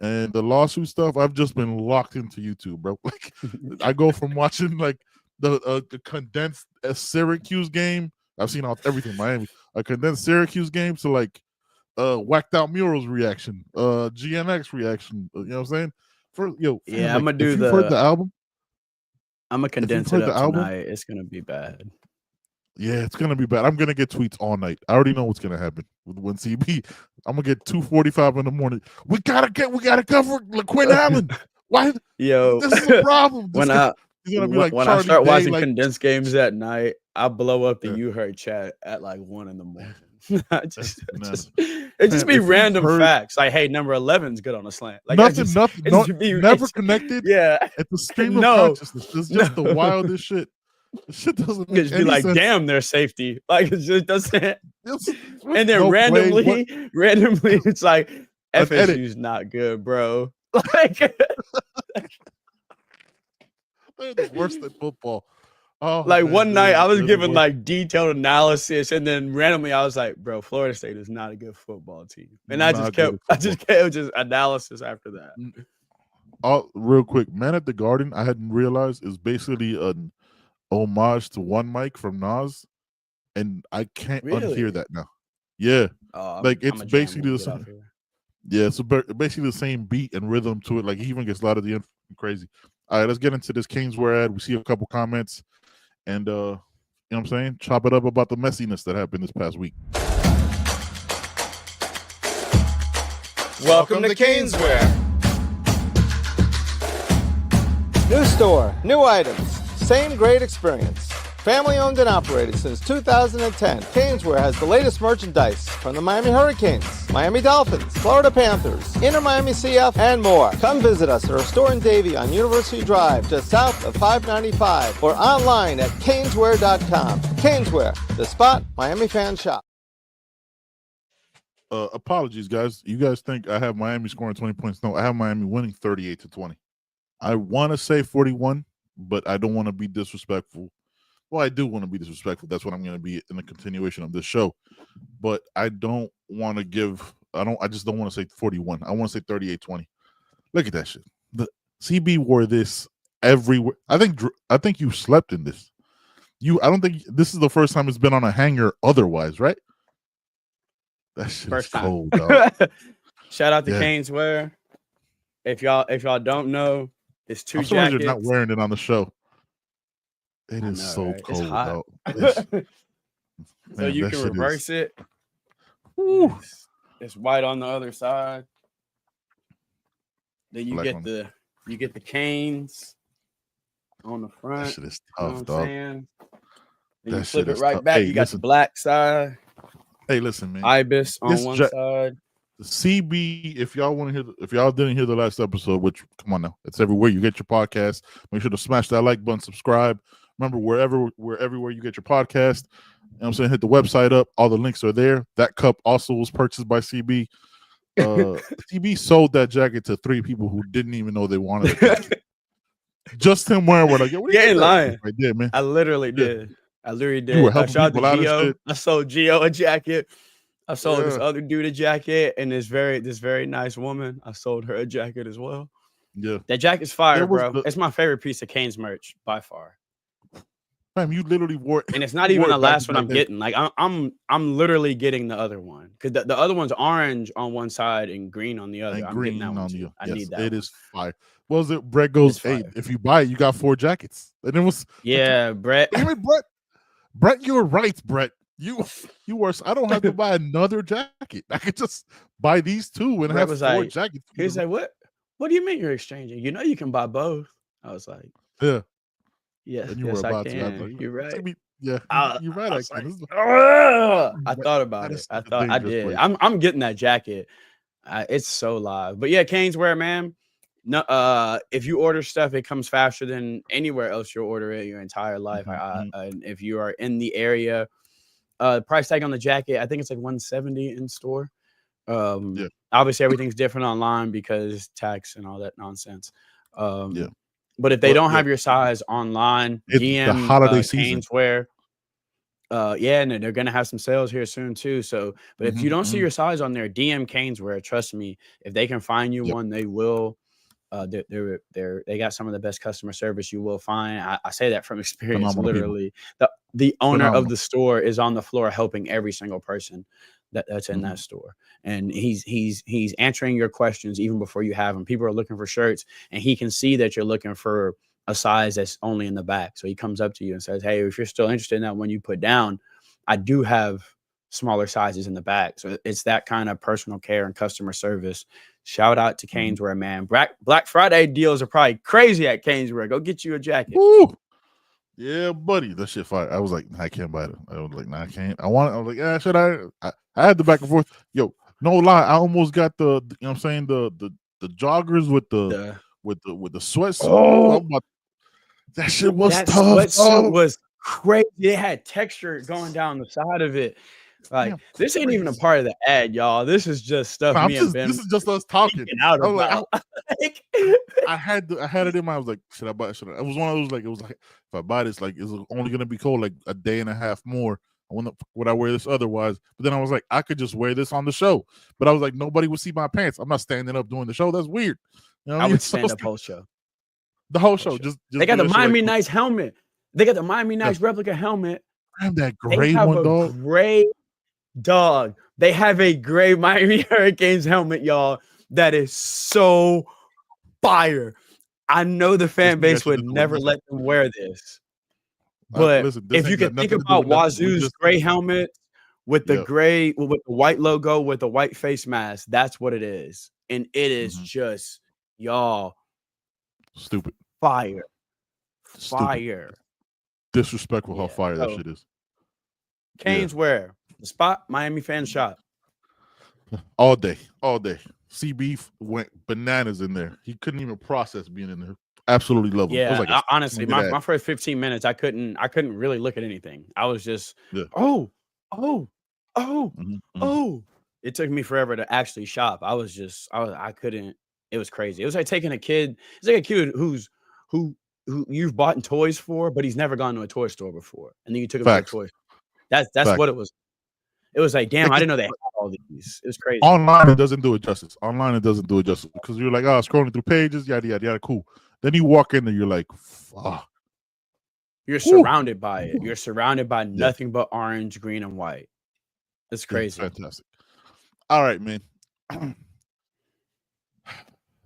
and the lawsuit stuff. I've just been locked into YouTube, bro. Like I go from watching like the condensed Syracuse game. I've seen everything Miami. A condensed Syracuse game to like whacked out Mural's reaction, GNX reaction. You know what I'm saying? I'm gonna do heard the album. I'm gonna condense it up tonight. It's gonna be bad. Yeah, it's gonna be bad. I'm gonna get tweets all night. I already know what's gonna happen when CB. I'm gonna get 2:45 in the morning. We gotta cover LaQuinn Allen. Why? Yo, this is a problem. When I start watching condensed games at night, I blow up the You Heard chat at like 1 in the morning. It just be random facts like, hey, number 11's good on a slant. Like never connected. Yeah, at the stream of consciousness. It's just the wildest shit. The shit doesn't make just be like, sense. damn, their safety. Like it just doesn't. And then randomly, it's like FSU's not good, bro. Like they're the worst at football. Oh, like man, one night I was giving like detailed analysis, and then randomly I was like, bro, Florida State is not a good football team. And I just kept analysis after that. Real quick, Man at the Garden, I hadn't realized is basically an homage to One Mic from Nas, and I can't unhear that now. Yeah, it's basically the same. Yeah, it's basically the same beat and rhythm to it. Like he even gets a lot of the crazy. All right, let's get into this Caneswear ad. We see a couple comments, and you know what I'm saying, chop it up about the messiness that happened this past week. Welcome to Caneswear. New store, new items, same great experience. Family owned and operated since 2010, Caneswear has the latest merchandise from the Miami Hurricanes, Miami Dolphins, Florida Panthers, Inter Miami CF, and more. Come visit us at our store in Davie on University Drive, just south of 595, or online at caneswear.com. Caneswear, the spot Miami fans shop. Apologies, guys. You guys think I have Miami scoring 20 points? No, I have Miami winning 38-20. I want to say 41, but I don't want to be disrespectful. Well, I do want to be disrespectful. That's what I'm going to be in the continuation of this show. But I don't want to I just don't want to say 41. I want to say 38-20. Look at that shit. The CB wore this everywhere. I think you slept in this. I don't think this is the first time it's been on a hanger otherwise, right? That shit is cold, dog. Shout out to Caneswear. If y'all don't know, it's two jackets. You're not wearing it on the show. It is so cold out. So you can reverse it. It's white on the other side. Then you get the canes on the front. That shit is tough, dog. Then you flip it right back. You got the black side. Hey, listen, man. Ibis on one side. The CB, if y'all didn't hear the last episode, which come on now, it's everywhere you get your podcast. Make sure to smash that like button, subscribe. Remember, everywhere you get your podcast, you know what I'm saying, hit the website up. All the links are there. That cup also was purchased by CB. CB sold that jacket to 3 people who didn't even know they wanted it. Just him wearing one. Like, what ain't lying. Right there, man. I literally did. You were helping people out and shit. I sold Gio a jacket. I sold this other dude a jacket, and this very nice woman, I sold her a jacket as well. Yeah. That jacket's fire, bro. It's my favorite piece of Canes merch by far. Man, you literally wore it. And it's not even the last one I'm getting. Like I'm literally getting the other one. Because the other one's orange on one side and green on the other. And I'm green getting that one on the other. I need that. It is fire. What was it? Brett goes, hey, if you buy it, you got 4 jackets. And it was Brett. Even Brett, you were right, Brett. You were. I don't have to buy another jacket. I could just buy these 2 and have 4 jackets. He's like, what What do you mean you're exchanging? You know you can buy both. I was like, Yeah. yes, And you were yes, I about to. I was can. like, You're right. yeah, I, you're right. I I was can. like, This is, I thought about that it. is I such a thought I dangerous did. place. I'm getting that jacket. It's so live. But yeah, Caneswear, man. No, if you order stuff, it comes faster than anywhere else you'll order it your entire life. And if you are in the area, price tag on the jacket, I think it's like $170 in store. Yeah. Obviously everything's different online because tax and all that nonsense. Yeah. But if they But, don't yeah, have your size online, it's the DM holiday season. Caneswear. Yeah, and they're gonna have some sales here soon too. So, but if you don't see your size on there, DM Caneswear. Trust me, if they can find you one, they will. They got some of the best customer service you will find. I say that from experience. Phenomenal Literally, the owner Phenomenal. of the store is on the floor helping every single person that's in that store, and he's answering your questions even before you have them. People are looking for shirts, and he can see that you're looking for a size that's only in the back. So he comes up to you and says, "Hey, if you're still interested in that one you put down, I do have smaller sizes in the back." So it's that kind of personal care and customer service. Shout out to Caneswear, man. Black Friday deals are probably crazy at Caneswear. Go get you a jacket. Woo! Yeah, buddy, that shit fire. I was like, nah, I can't buy it. I was like, nah, I can't. I was like, yeah, should I had the back and forth. Yo, no lie, I almost got the you know what I'm saying, the joggers with the sweatsuit. Oh, that shit was that tough. sweatsuit was crazy. It had texture going down the side of it. Like, this ain't even a part of the ad, y'all. This is just stuff and Ben. This is just us talking. Out about. I had it in my. I was like, should I buy it? It was one of those like, it was like, if I buy this, like, it's only gonna be cold like a day and a half more. Would I wear this otherwise? But then I was like, I could just wear this on the show. But I was like, nobody would see my pants. I'm not standing up doing the show. That's weird. You know what I mean? would stand up whole show. The whole show. Just they got the Miami Nice helmet. They got the Miami Nice replica helmet. And that gray one, dog. Gray dog. They have a gray Miami Hurricanes helmet, y'all. That is so fire. I know the fan base would never let them wear this. But if you can think about Wazoo's gray helmet with the gray, with the white logo, with the white face mask, that's what it is. And it is just, y'all, stupid. Fire. Disrespectful how fire that shit is. Caneswear, the spot, Miami fan shop. All day. CB went bananas in there. He couldn't even process being in there. Absolutely love him. Yeah, like honestly, my first 15 minutes, I couldn't really look at anything. I was just, oh. It took me forever to actually shop. I couldn't. It was crazy. It was like taking a kid. It's like a kid who you've bought toys for, but he's never gone to a toy store before, and then you took him to a toy. That's what it was. It was like, damn, I didn't know they had all these. It was crazy. Online, it doesn't do it justice. Because you're like, scrolling through pages, yada yada yada, cool. Then you walk in there, you're like, fuck. You're surrounded by it. You're surrounded by nothing but orange, green, and white. It's crazy. Fantastic. All right, man.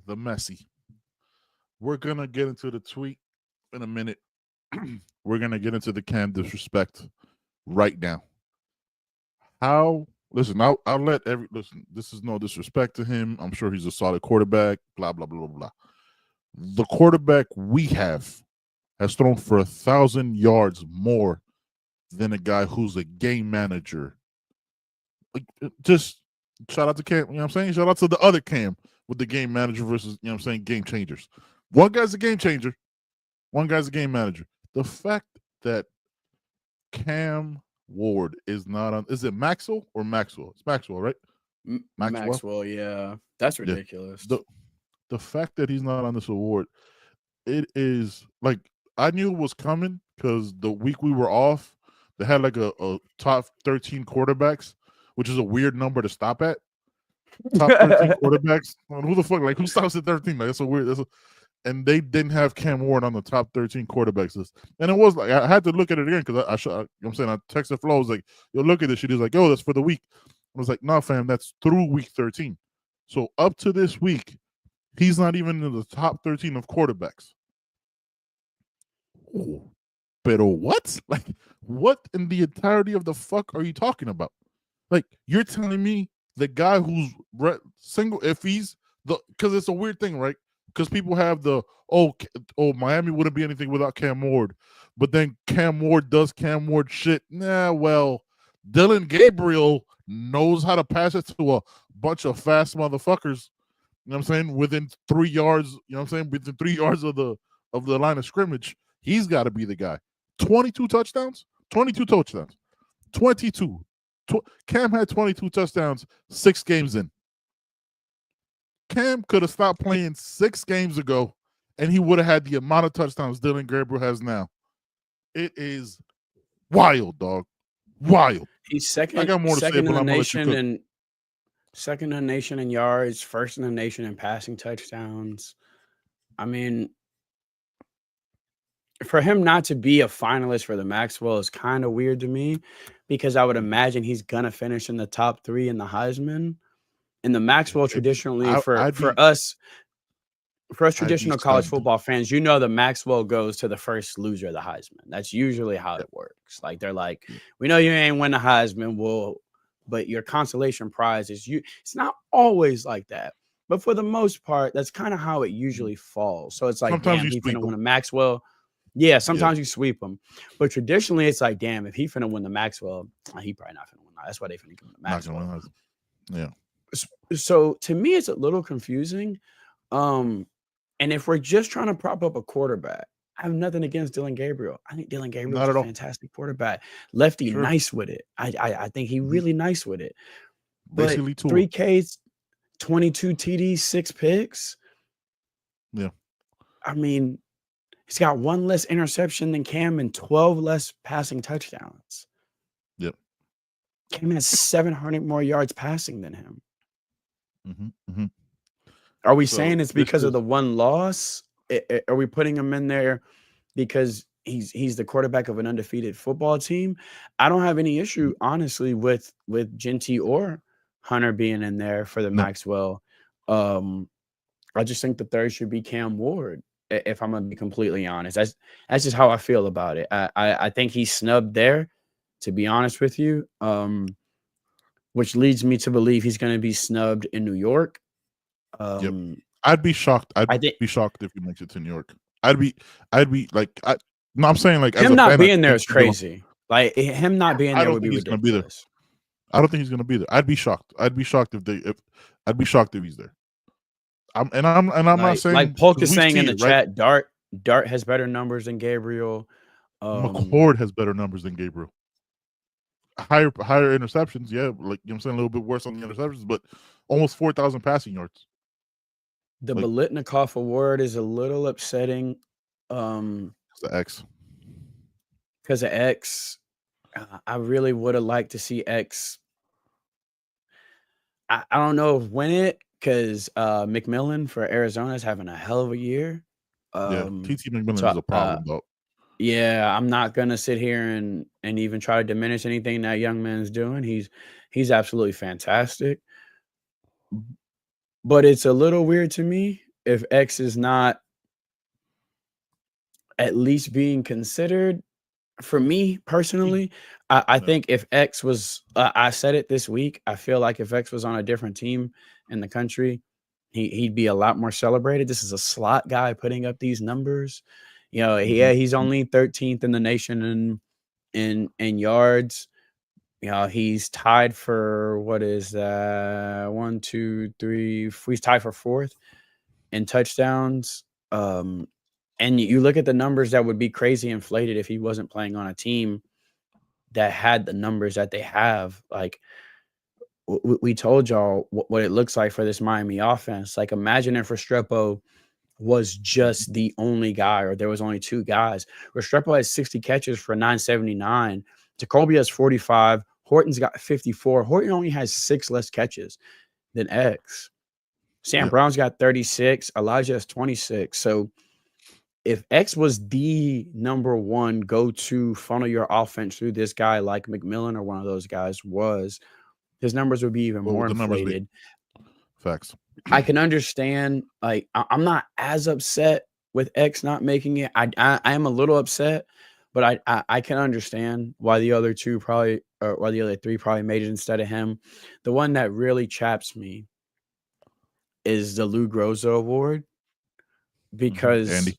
The messy. We're gonna get into the tweet in a minute. We're gonna get into the Cam disrespect right now. Listen, I'll let this is no disrespect to him. I'm sure he's a solid quarterback, blah, blah, blah, blah, blah. The quarterback we have has thrown for 1,000 yards more than a guy who's a game manager. Like, just shout out to Cam, you know what I'm saying? Shout out to the other Cam with the game manager versus, you know what I'm saying, game changers. One guy's a game changer. One guy's a game manager. The fact that Cam Ward is not on. Is it Maxwell or Maxwell? It's Maxwell, right? Maxwell, yeah. That's ridiculous. Yeah. The fact that he's not on this award, it is like, I knew it was coming because the week we were off, they had like a top 13 quarterbacks, which is a weird number to stop at. Top 13 quarterbacks. Who the fuck? Like, who stops at 13? Like, that's a weird. And they didn't have Cam Ward on the top 13 quarterbacks list. And it was like, I had to look at it again because you know what I'm saying, I texted Flo, I was like, yo, look at this shit. He's like, yo, that's for the week. I was like, no, fam, that's through week 13. So up to this week, he's not even in the top 13 of quarterbacks. But what? Like, what in the entirety of the fuck are you talking about? Like, you're telling me the guy who's single, if he's because it's a weird thing, right? because people have the Miami wouldn't be anything without Cam Ward, but then Cam Ward does Cam Ward shit. Nah, well, Dylan Gabriel knows how to pass it to a bunch of fast motherfuckers. You know what I'm saying? Within 3 yards, you know what I'm saying? Within 3 yards of the line of scrimmage, he's got to be the guy. 22 touchdowns. 22. Cam had 22 touchdowns 6 games in. Cam could have stopped playing 6 games ago, and he would have had the amount of touchdowns Dylan Gabriel has now. It is wild, dog. Wild. He's second. I got more to say, second but in the I'm gonna let you nation cook. and second in the nation in yards, first in the nation in passing touchdowns. I mean, for him not to be a finalist for the Maxwell is kind of weird to me, because I would imagine he's gonna finish in the top 3 in the Heisman. And the Maxwell traditionally for us traditional college football fans, you know, the Maxwell goes to the first loser of the Heisman. That's usually how it works. Like, they're like, we know you ain't win the Heisman, but your consolation prize is you. It's not always like that, but for the most part, that's kind of how it usually falls. So it's like, sometimes damn, you he finna win him. a Maxwell. Yeah, sometimes you sweep him, but traditionally it's like, damn, if he finna win the Maxwell, he probably not finna win. That's why they finna give him the Maxwell. Yeah. So to me, it's a little confusing. And if we're just trying to prop up a quarterback, I have nothing against Dylan Gabriel. I think Dylan Gabriel is a fantastic quarterback. Lefty, nice with it. I think he really nice with it. But basically 3 Ks, 22 TDs, 6 picks. Yeah. I mean, he's got 1 less interception than Cam and 12 less passing touchdowns. Yep. Cam has 700 more yards passing than him. Mm-hmm. Are we saying it's because of the 1 loss? Are we putting him in there because he's the quarterback of an undefeated football team? I don't have any issue, honestly, with Genty or Hunter being in there for the Maxwell. I just think the third should be Cam Ward, if I'm gonna be completely honest. That's just how I feel about it. I think he's snubbed there, to be honest with you. Which leads me to believe he's going to be snubbed in New York. I'd be shocked. I'd be shocked if he makes it to New York. I'd be like, I'm saying, like, him not being there is crazy. Like, him not being there would be ridiculous. I don't think he's going to be there. I'd be shocked. I'd be shocked if he's there. I'm not saying, like Polk is saying in the chat, Dart has better numbers than Gabriel. McCord has better numbers than Gabriel. Higher interceptions, yeah, like, you know what I'm saying, a little bit worse on the interceptions, but almost 4,000 passing yards. The Biletnikoff award is a little upsetting. The X. Because of X. I really would have liked to see X. I don't know if win it, because McMillan for Arizona is having a hell of a year. TT McMillan is a problem, though. Yeah, I'm not gonna sit here and even try to diminish anything that young man's doing. He's absolutely fantastic. But it's a little weird to me if X is not at least being considered. For me personally, I think if X was, I said it this week, I feel like if X was on a different team in the country, he'd be a lot more celebrated. This is a slot guy putting up these numbers. You know, he's only 13th in the nation in yards. You know, he's tied for what is that? 1, 2, 3. He's tied for 4th in touchdowns. And you look at the numbers that would be crazy inflated if he wasn't playing on a team that had the numbers that they have. Like, we told y'all what it looks like for this Miami offense. Like, imagine if Restrepo was just the only guy, or there was only 2 guys. Restrepo has 60 catches for 979. Jacoby has 45. Horton's got 54. Horton only has 6 less catches than X. Sam Brown's got 36. Elijah has 26. So if X was the number 1 go-to funnel your offense through this guy like McMillan or one of those guys was, his numbers would be even more inflated. Facts. I can understand, like, I'm not as upset with X not making it. I am a little upset, but I can understand why the other 2 probably, or why the other 3 probably made it instead of him. The one that really chaps me is the Lou Groza Award. because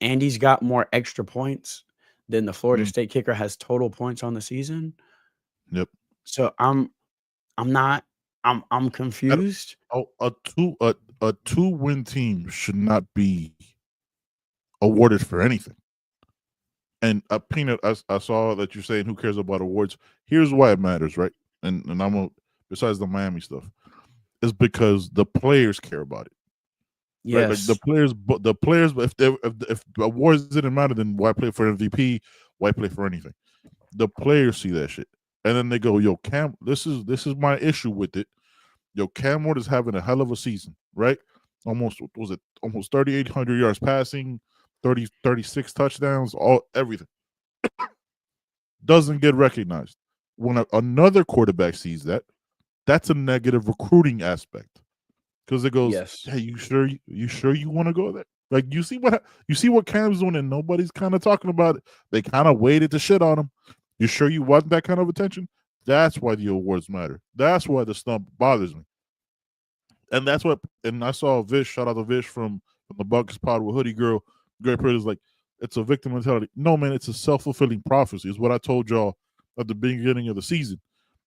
Andy's got more extra points than the Florida State kicker has total points on the season. Yep. So I'm confused. A 2-win team should not be awarded for anything. And Peanut, I saw that you're saying who cares about awards. Here's why it matters, right? And besides the Miami stuff, is because the players care about it. Yes, right? Like the players. If awards didn't matter, then why play for MVP? Why play for anything? The players see that shit, and then they go, "Yo, Cam, this is my issue with it. Yo, Cam Ward is having a hell of a season, right? Almost 3,800 yards passing, 36 touchdowns, everything." Doesn't get recognized. When another quarterback sees that, that's a negative recruiting aspect. Because it goes, yes. Hey, you sure you want to go there? Like you see what Cam's doing, and nobody's kind of talking about it. They kind of waited to shit on him. You sure you want that kind of attention? That's why the awards matter. That's why the snub bothers me. And that's what. And I saw Vish, shout out to Vish from the Buckets Pod with Hoodie Girl. Great prayer is like, it's a victim mentality. No, man, it's a self-fulfilling prophecy. Is what I told y'all at the beginning of the season.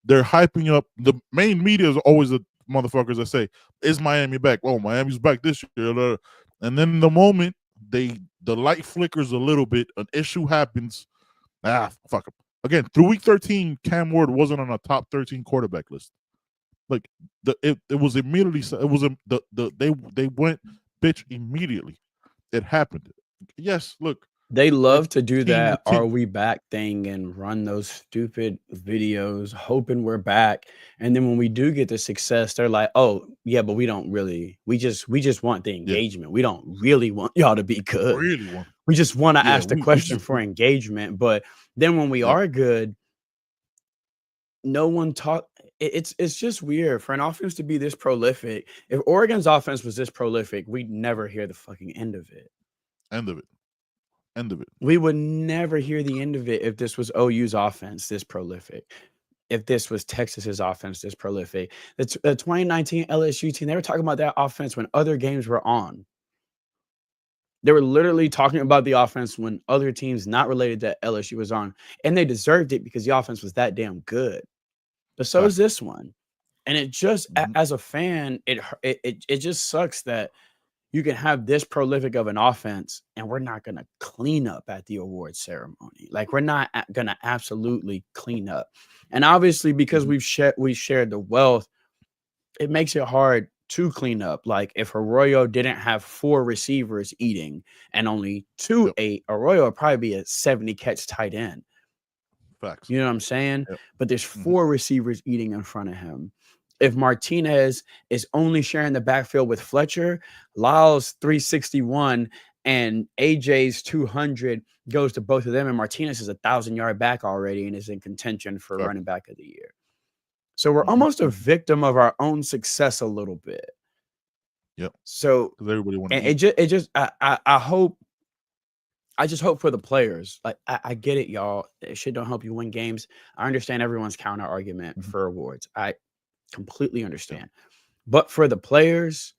They're hyping up. The main media is always the motherfuckers that say, "Is Miami back? Oh, Miami's back this year." And then the moment the light flickers a little bit, an issue happens. Fuck them. Again, through week 13, Cam Ward wasn't on a top 13 quarterback list. Like it was immediately. It was they went bitch immediately. It happened. Yes, look. They love to do that "Are we back" thing and run those stupid videos hoping we're back. And then when we do get the success, they're like, "Oh, yeah, but we don't really. We just want the engagement. We don't really want y'all to be good. We just want to ask the question for engagement." But then when we are good, no one talk. It's just weird for an offense to be this prolific. If Oregon's offense was this prolific, we'd never hear the fucking end of it. End of it. We would never hear the end of it if this was OU's offense this prolific. If this was Texas's offense this prolific. The 2019 LSU team, they were talking about that offense when other games were on. They were literally talking about the offense when other teams not related to LSU was on. And they deserved it because the offense was that damn good. But so is this one. And it just, as a fan, it just sucks that you can have this prolific of an offense and we're not going to clean up at the award ceremony. Like we're not going to absolutely clean up. And obviously because we shared the wealth, it makes it hard to clean up. Like if Arroyo didn't have 4 receivers eating and only 2 ate, Arroyo would probably be a 70 catch tight end. Facts. You know what I'm saying? Yep. But there's 4 receivers eating in front of him. If Martinez is only sharing the backfield with Fletcher, Lyle's 361 and AJ's 200 goes to both of them. And Martinez is a 1,000-yard back already and is in contention for running back of the year. So we're almost a victim of our own success a little bit. Yep. So everybody I just hope for the players. Like I get it, y'all. It shit don't help you win games. I understand everyone's counter argument for awards. I completely understand. But for the players,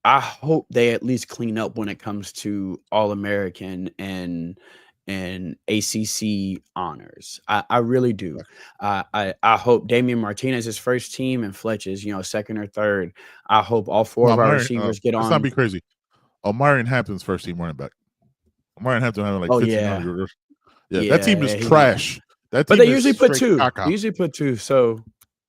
I hope they at least clean up when it comes to All-American and ACC honors. I really do. I hope Damian Martinez's first team and Fletcher's, second or third. I hope all 4 of our receivers get on. Let's not be crazy. Omarion Hampton's first team running back. Omarion Hampton having like 1,500. Yeah, that team is trash. But they usually put 2. They usually put 2. So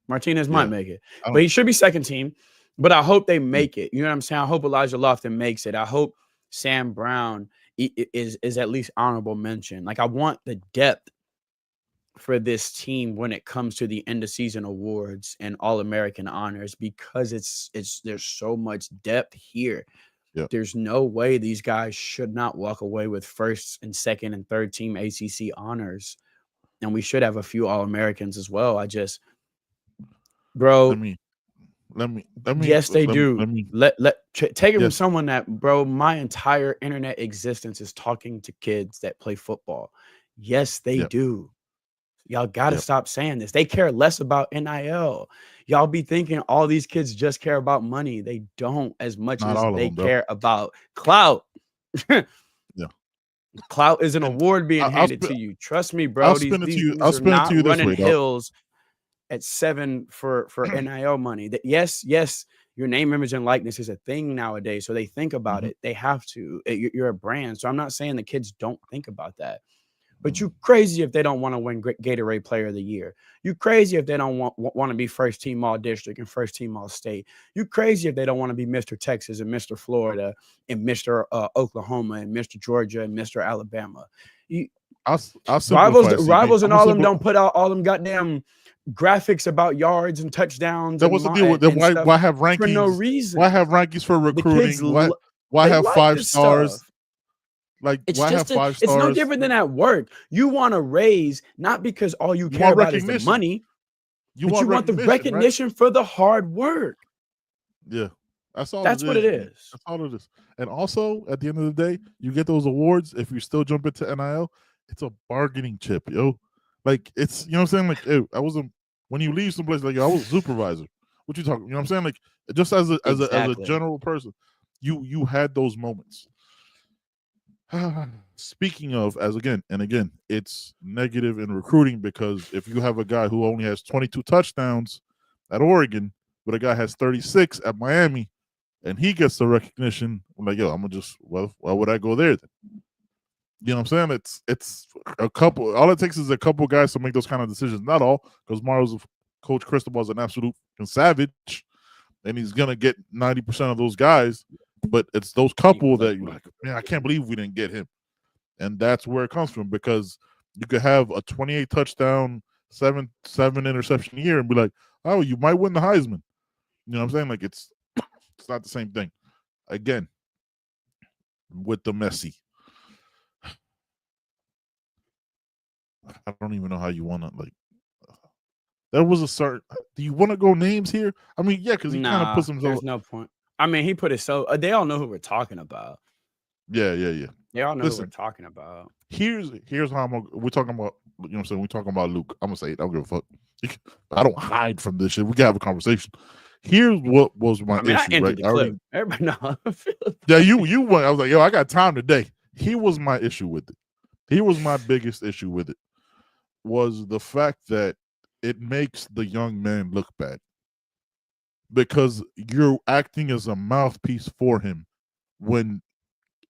Martinez might make it. But he should be second team. But I hope they make it. You know what I'm saying? I hope Elijah Lofton makes it. I hope Sam Brown is at least honorable mention. Like I want the depth for this team when it comes to the end of season awards and All-American honors because there's so much depth here. Yep. There's no way these guys should not walk away with first and second and third team ACC honors. And we should have a few All-Americans as well. Bro. Let me. Yes, they do. Take it from someone that, bro, my entire internet existence is talking to kids that play football. Yes, they do. Y'all got to stop saying this. They care less about NIL. Y'all be thinking all these kids just care about money. They don't, as much Not as all of they them, bro. care about clout. Yeah. Clout is an And award being handed to you. Trust me, bro. These dudes are not running hills at 7 for NIL money. That yes, your name, image, and likeness is a thing nowadays. So they think about it. They have to. You're a brand. So I'm not saying the kids don't think about that. But you crazy if they don't want to win Gatorade Player of the Year. You crazy if they don't want to be first team all district and first team all state. You crazy if they don't want to be Mr. Texas and Mr. Florida and Mr. Oklahoma and Mr. Georgia and Mr. Alabama. Rivals and all them don't put out all them goddamn graphics about yards and touchdowns. That was the deal with them. Why have rankings for no reason? Why have rankings for recruiting? Why have 5 stars? Stuff. Like, it's why have 5 stars? It's no different than at work. You want to raise, not because all you care about is the money. You want the recognition for the hard work. Yeah. That's all. That's what it is. That's all it is. And also, at the end of the day, you get those awards. If you still jump into NIL, it's a bargaining chip, yo. Like, it's, you know what I'm saying? Like, ew, I wasn't, when you leave someplace, like, yo, I was a supervisor. What you talking? You know what I'm saying? Like, just as a general person, you had those moments. Speaking of, again, it's negative in recruiting, because if you have a guy who only has 22 touchdowns at Oregon, but a guy has 36 at Miami, and he gets the recognition, I'm like, yo, I'm gonna just, well, why would I go there then? You know what I'm saying? It's a couple. All it takes is a couple guys to make those kind of decisions. Not all, because Coach Cristobal's an absolute savage, and he's gonna get 90% of those guys. But it's those couple that you're like, man, I can't believe we didn't get him. And that's where it comes from, because you could have a 28 touchdown, 7 interception year and be like, oh, you might win the Heisman. You know what I'm saying? Like, it's not the same thing. Again, with the Messi, I don't even know how you want to, like, there was a certain, do you want to go names here? I mean, yeah, because he kind of puts himself. There's no point. I mean, he put it so they all know who we're talking about. Yeah. They all know who we're talking about. Here's how we're talking about. You know what I'm saying? We're talking about Luke. I'm gonna say it. I don't give a fuck. I don't hide from this shit. We can have a conversation. Here's what was my issue. Right? Everybody know. Yeah, you went. I was like, yo, I got time today. Here was my issue with it. Here was my biggest issue with it. Was the fact that it makes the young man look bad, because you're acting as a mouthpiece for him. When,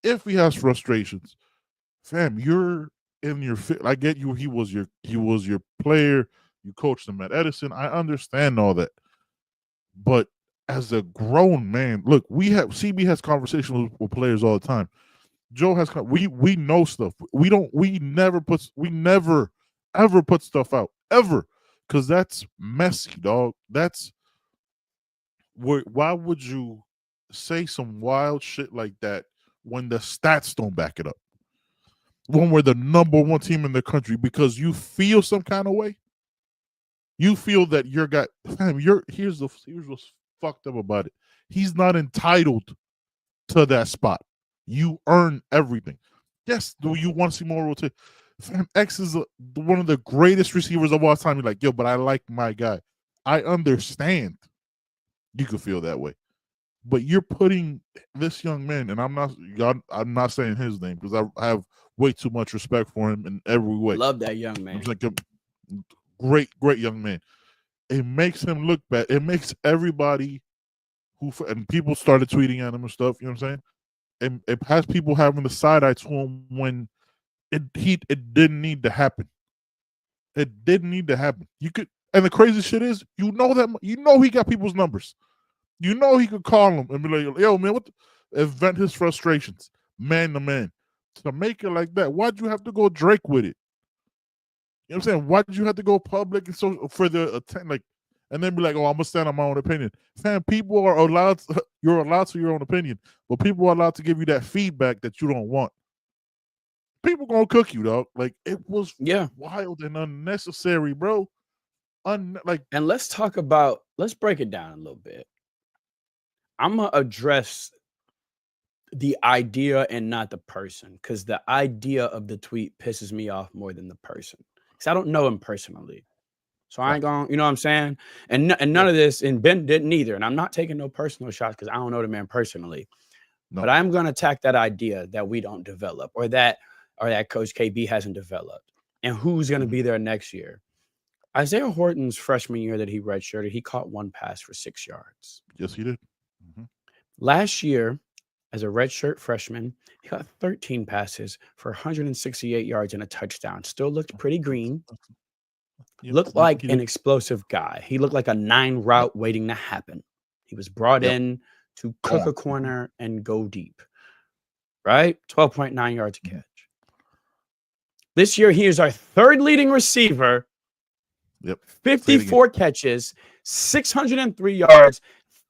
if he has frustrations, fam, you're in your fit. I get you. He was your player. You coached him at Edison. I understand all that, but as a grown man, look, CB has conversations with players all the time. Joe has, we know stuff. We never ever put stuff out ever, because that's messy, dog. That's why would you say some wild shit like that when the stats don't back it up? When we're the number 1 team in the country, because you feel some kind of way. You feel that your guy, here's what's fucked up about it. He's not entitled to that spot. You earn everything. Yes, do you want to see more rotation? Fam, X is one of the greatest receivers of all time. You're like, yo, but I like my guy. I understand. You could feel that way, but you're putting this young man, and I'm not saying his name, because I have way too much respect for him in every way. Love that young man. He's like a great young man. It makes him look bad. It makes everybody and people started tweeting at him and stuff. You know what I'm saying? And it has people having the side eye to him when it didn't need to happen. It didn't need to happen. You could. And the crazy shit is, he got people's numbers. He could call them and be like, yo, man, vent his frustrations, man to man. To make it like that, why'd you have to go Drake with it? You know what I'm saying? Why did you have to go public and so for the and then be like, oh, I'm gonna stand on my own opinion? Fam, people are allowed. You're allowed to your own opinion, but people are allowed to give you that feedback that you don't want. People gonna cook you, dog. Like, it was wild and unnecessary, bro. And let's break it down a little bit. I'm gonna address the idea and not the person, because the idea of the tweet pisses me off more than the person. because I don't know him personally. So I ain't going, you know what I'm saying? And none of this, and Ben didn't either. And I'm not taking no personal shots because I don't know the man personally. No. But I'm going to attack that idea that we don't develop or that Coach KB hasn't developed. And who's going to be there next year? Isaiah Horton's freshman year that he redshirted, he caught one pass for 6 yards. Yes, he did. Last year, as a redshirt freshman, he got 13 passes for 168 yards and a touchdown. Still looked pretty green. Looked like an explosive guy. He looked like a 9 route waiting to happen. He was brought in to cook a corner and go deep. Right? 12.9 yards a catch. This year, he is our third leading receiver. 54 catches, 603 yards,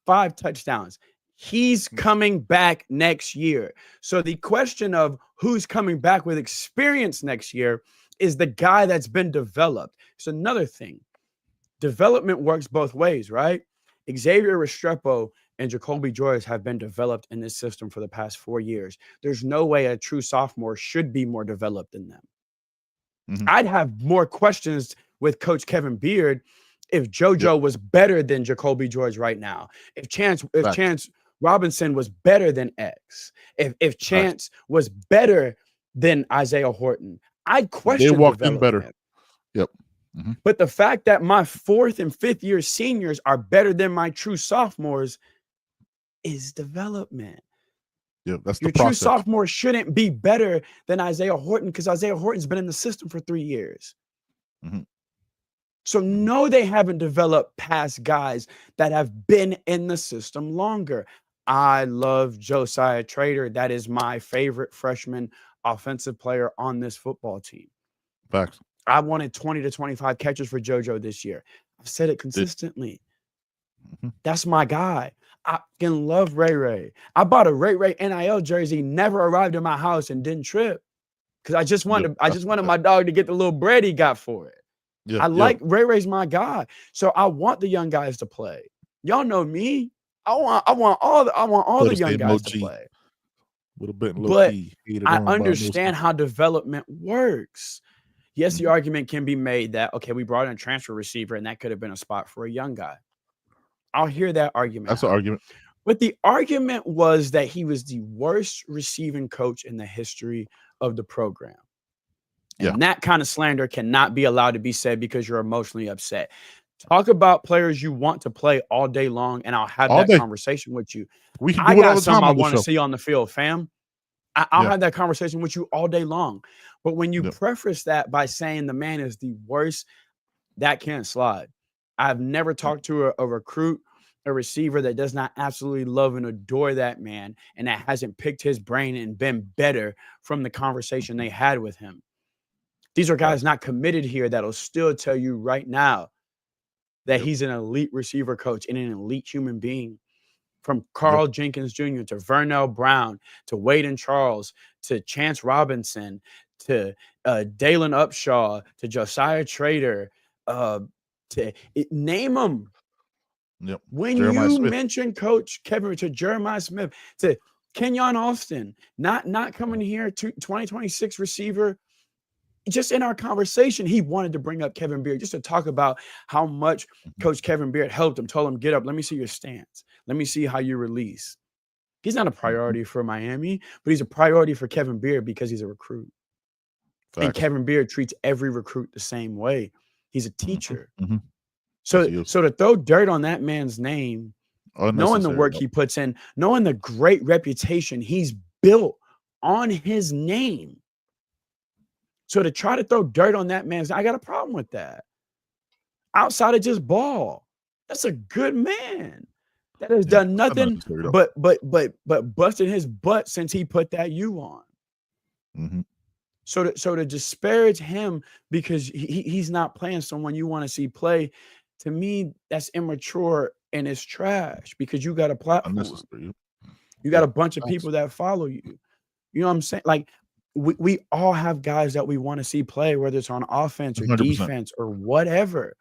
5 touchdowns. He's coming back next year. So the question of who's coming back with experience next year is the guy that's been developed. It's another thing. Development works both ways, right? Xavier Restrepo and Jacoby Joyce have been developed in this system for the past 4 years. There's no way a true sophomore should be more developed than them. I'd have more questions with Coach Kevin Beard if JoJo was better than Jacoby George right now. If Chance Robinson was better than X. If Chance was better than Isaiah Horton. I'd question. They walked in better. Yep. But the fact that my 4th and 5th year seniors are better than my true sophomores is development. Yeah, that's your true sophomore shouldn't be better than Isaiah Horton because Isaiah Horton's been in the system for 3 years. So no, they haven't developed past guys that have been in the system longer. I love Josiah Trader. That is my favorite freshman offensive player on this football team. Facts. I wanted 20 to 25 catches for JoJo this year. I've said it consistently. That's my guy. I can love Ray Ray. I bought a Ray Ray NIL jersey, never arrived in my house and didn't trip because I just wanted my dog to get the little bread he got for it. I like Ray Ray's my guy, so I want the young guys to play. Y'all know me. I want all the young guys to play. But I understand how development works. Yes, the argument can be made that, okay, we brought in a transfer receiver and that could have been a spot for a young guy. I'll hear that argument. That's an argument. But the argument was that he was the worst receiving coach in the history of the program. And that kind of slander cannot be allowed to be said because you're emotionally upset. Talk about players you want to play all day long, and I'll have that conversation with you. I got something I want to see on the field, fam. I'll have that conversation with you all day long. But when you preface that by saying the man is the worst, that can't slide. I've never talked to a recruit, a receiver that does not absolutely love and adore that man and that hasn't picked his brain and been better from the conversation they had with him. These are guys not committed here that'll still tell you right now that he's an elite receiver coach and an elite human being. From Carl Jenkins Jr. to Vernell Brown to Wade and Charles to Chance Robinson to Dalen Upshaw to Josiah Trader to name them. When Jeremiah Smith. Mention Coach Kevin to Jeremiah Smith to Kenyon Austin, not coming here to 2026 receiver. Just in our conversation, he wanted to bring up Kevin Beard just to talk about how much Coach Kevin Beard helped him, told him, get up, let me see your stance. Let me see how you release. He's not a priority for Miami, but he's a priority for Kevin Beard because he's a recruit. And Kevin Beard treats every recruit the same way. He's a teacher. So to throw dirt on that man's name, knowing the work he puts in, knowing the great reputation he's built on his name. So to try to throw dirt on that man's, I got a problem with that. Outside of just ball, that's a good man that has done nothing but busted his butt since he put that U on. So to disparage him because he's not playing someone you want to see play, to me that's immature and it's trash because you got a platform. You got a bunch of people that follow you. You know what I'm saying? Like. We all have guys that we want to see play, whether it's on offense or 100%. Defense or whatever.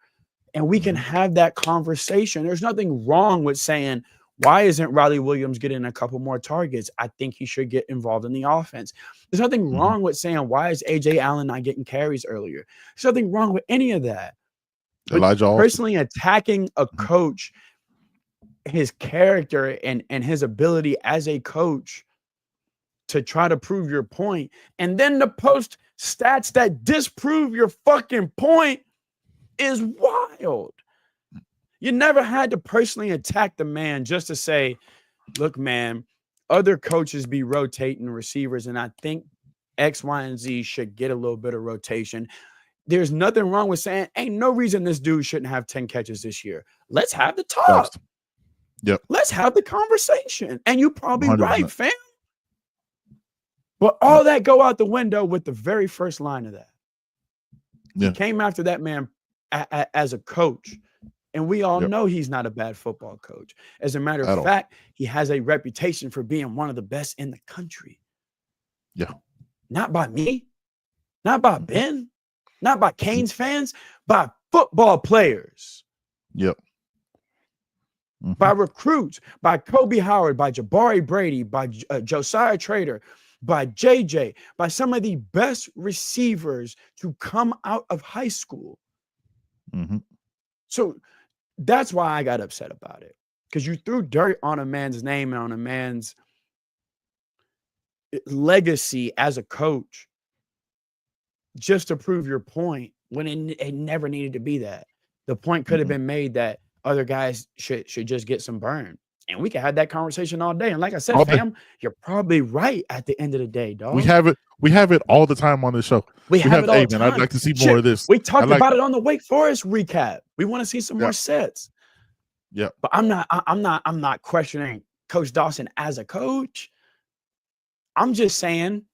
And we can have that conversation. There's nothing wrong with saying Why isn't Riley Williams getting a couple more targets? I think he should get involved in the offense. There's nothing wrong with saying, why is A.J. Allen not getting carries earlier? There's nothing wrong with any of that. But Elijah personally attacking a coach, his character and his ability as a coach to try to prove your point, and then to post stats that disprove your fucking point is wild. You never had to personally attack the man just to say, look, man, other coaches be rotating receivers, and I think X, Y, and Z should get a little bit of rotation. There's nothing wrong with saying, ain't no reason this dude shouldn't have 10 catches this year. Let's have the talk. Yep. Let's have the conversation. And you're probably 100%. right, fam. But all that go out the window with the very first line of that. Yeah. He came after that man as a coach. And we all know he's not a bad football coach. As a matter of fact, he has a reputation for being one of the best in the country. Yeah. Not by me, not by Ben, not by Canes fans, by football players. Yep. By recruits, by Kobe Howard, by Jabari Brady, by Josiah Trader, by JJ, by some of the best receivers to come out of high school. So that's why I got upset about it, because you threw dirt on a man's name and on a man's legacy as a coach just to prove your point when it never needed to be that. The point could have been made that other guys should just get some burn. And we can have that conversation all day. And like I said, fam, you're probably right at the end of the day, dog. We have it all the time on the show. We have it all the time. time. I'd like to see more of this. We talked about it on the Wake Forest recap. We want to see some more sets. Yeah. But I'm not questioning Coach Dawson as a coach. I'm just saying,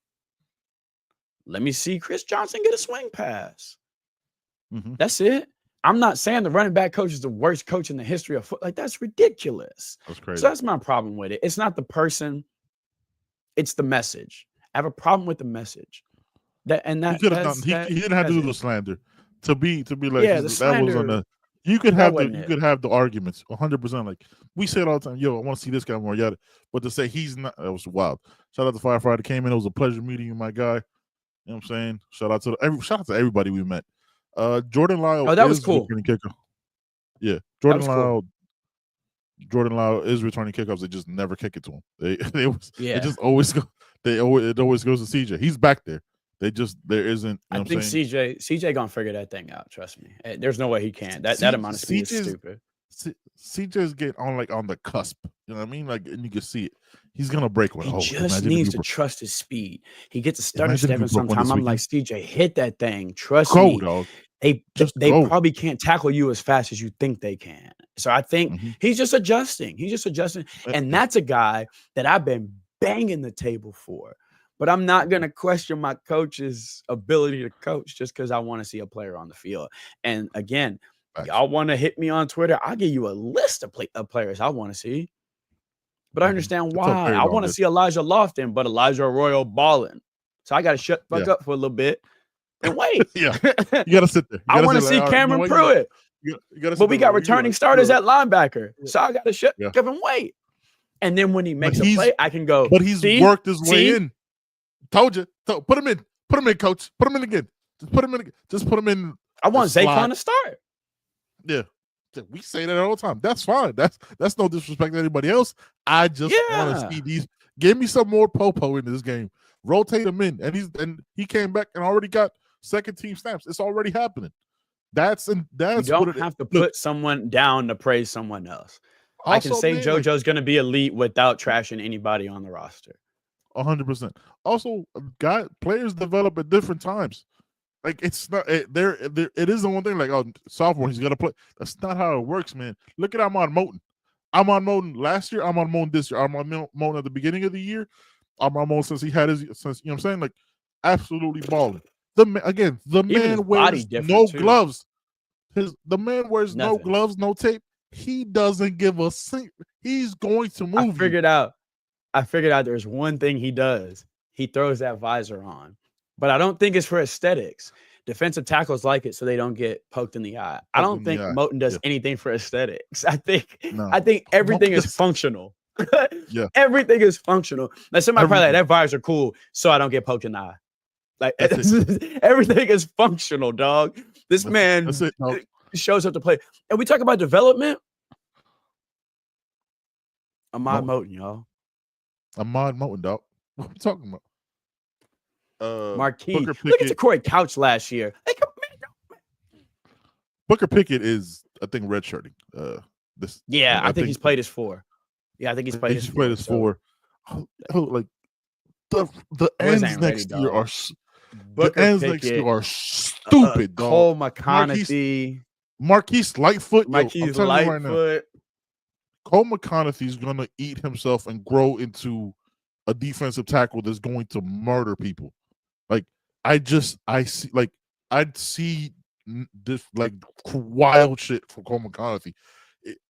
let me see Chris Johnson get a swing pass. That's it. I'm not saying the running back coach is the worst coach in the history of football. Like, that's ridiculous. That's crazy. So that's my problem with it. It's not the person, it's the message. I have a problem with the message. He didn't have to do the slander to be like, the slander, that was on the. You could have the arguments 100%. Like we say it all the time. Yo, I want to see this guy more. Yada. But to say he's not, that was wild. Shout out to Firefighter came in. It was a pleasure meeting you, my guy. You know what I'm saying? Shout out to everybody we met. Jordan Lyle. Oh, that was cool. Kicker. Yeah, Jordan Lyle. Cool. Jordan Lyle is returning kickoffs. They just never kick it to him. It just always go. It always goes to CJ. He's back there. There isn't. I think CJ gonna figure that thing out. Trust me. There's no way he can't. That amount of speed is stupid. CJ's getting on the cusp. You know what I mean? Like, and you can see it. He's gonna break one. He just needs to trust his speed. He gets a stutter step, and sometimes I'm like, CJ, hit that thing. Trust me. Dog. They probably can't tackle you as fast as you think they can. So I think he's just adjusting. And that's a guy that I've been banging the table for. But I'm not going to question my coach's ability to coach just because I want to see a player on the field. And again, y'all want to hit me on Twitter, I'll give you a list of players I want to see. But I understand why. I want to see Elijah Lofton, but Elijah Arroyo balling. So I got to shut the fuck up for a little bit and wait. You got to sit there. I want to see Cameron Pruitt. But we got returning starters at linebacker. So I got to shut up and wait. And then when he makes a play, I can go. But he's worked his way in. Told you. Put him in. Put him in, coach. Put him in again. Just put him in. I want Zaquan to start. Yeah. We say that all the time. That's fine. That's no disrespect to anybody else. I just want to see these. Give me some more Popo in this game. Rotate him in. And he came back and already got second team snaps. It's already happening. That's you don't have to put someone down to praise someone else. I can say JoJo's going to be elite without trashing anybody on the roster. 100%. Also, players develop at different times. Like, it's not it is the one thing. Like, sophomore, he's gonna play. That's not how it works, man. Look at Amon Moten. Amon Moten last year. Amon Moten this year. Amon Moten at the beginning of the year. Amon Moten since you know what I'm saying, like, absolutely balling. The man wears no gloves. The man wears no gloves, no tape. He doesn't give a single. He's going to move. I figured out there's one thing he does. He throws that visor on. But I don't think it's for aesthetics. Defensive tackles like it so they don't get poked in the eye. I don't think Moton does anything for aesthetics. I think everything is functional. Yeah. Everything is functional. Now somebody probably like, that visor cool so I don't get poked in the eye. Like everything is functional, dog. This man shows up to play. And we talk about development. Ahmad Moton, y'all. Ahmad Moton, dog. What are we talking about? Marquis. Look at Corey Couch last year. Booker Pickett is, I think, redshirting. I think he's played his 4. Yeah, I think he's played his 4. Like the ends next year are stupid, dog. Cole McConaughey, Marquise Lightfoot. Marquise Lightfoot. Cole McConaughey is gonna eat himself and grow into a defensive tackle that's going to murder people. Like I'd see this like wild shit from Cole McConaughey.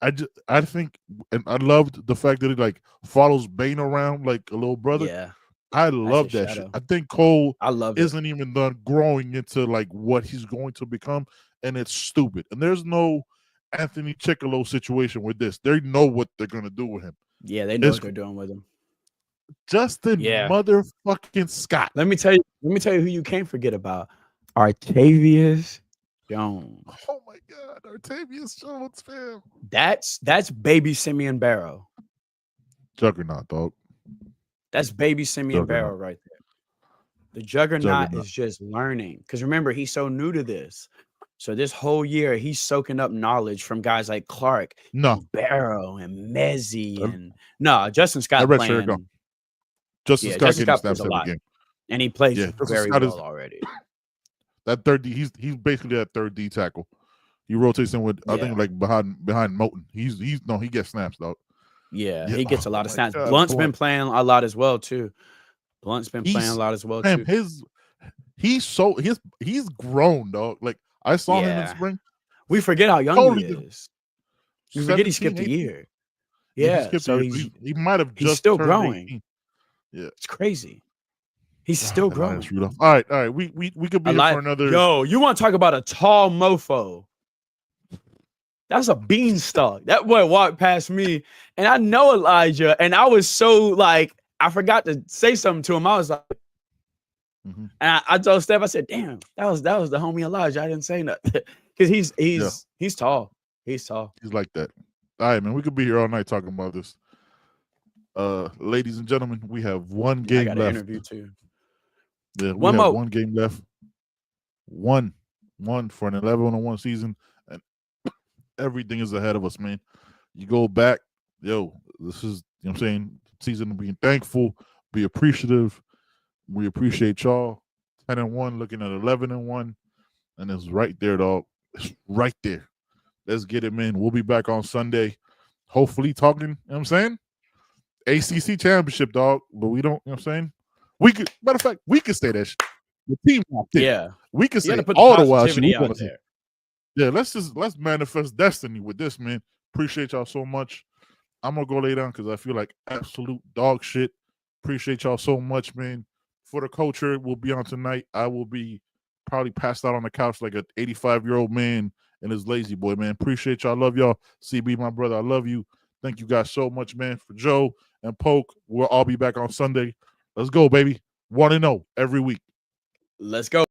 I think, and I loved the fact that it like follows Bane around like a little brother. Yeah, I love that shit. I think Cole isn't even done growing into like what he's going to become, and it's stupid. And there's no Anthony Chickalo situation with this. They know what they're gonna do with him. Yeah, they know what they're doing with him. Justin motherfucking Scott. Let me tell you who you can't forget about. Artavius Jones. Oh my God, Artavius Jones, fam. That's baby Simeon Barrow. Juggernaut, dog. That's baby Simeon Barrow right there. The juggernaut is just learning. Because remember, he's so new to this. So this whole year, he's soaking up knowledge from guys like Clark, and Barrow, and Mezzi, and Justin Scott playing. Justin Scott plays a lot, and he plays very well already. That third D, he's basically that third D tackle. He rotates in with I think like behind Moton. He gets snaps, dog. Yeah, he gets a lot of snaps. Blunt's been playing a lot as well too. He's grown, dog. Like I saw him in spring. We forget how young he is. We forget he skipped a year. Yeah, he might have just still growing. 18. Yeah, it's crazy. He's still growing. All right. We could be here for another. Yo, you want to talk about a tall mofo? That's a beanstalk. That boy walked past me, and I know Elijah, and I was so like, I forgot to say something to him. I was like, and I told Steph, I said, "Damn, that was the homie Elijah." I didn't say nothing because he's tall. He's tall. He's like that. All right, man. We could be here all night talking about this. Ladies and gentlemen, we have one game left. I got an interview too. Yeah, we have one game left. One for an 11-1 season, and everything is ahead of us, man. You go back, this is, you know what I'm saying, season of being thankful, be appreciative. We appreciate y'all. 10-1, looking at 11-1, and it's right there, dog. It's right there. Let's get it, man. We'll be back on Sunday, hopefully talking, you know what I'm saying? ACC championship, dog, but we don't, you know what I'm saying? We could, matter of fact, we could say that shit. The team locked in. Yeah. We could say all the while shit. Yeah, let's manifest destiny with this, man. Appreciate y'all so much. I'm gonna go lay down because I feel like absolute dog shit. Appreciate y'all so much, man. For the culture, we'll be on tonight. I will be probably passed out on the couch like an 85-year-old man and his lazy boy, man. Appreciate y'all. Love y'all. CB, my brother, I love you. Thank you guys so much, man. For Joe and Poke, we'll all be back on Sunday. Let's go, baby. 1-0 every week. Let's go.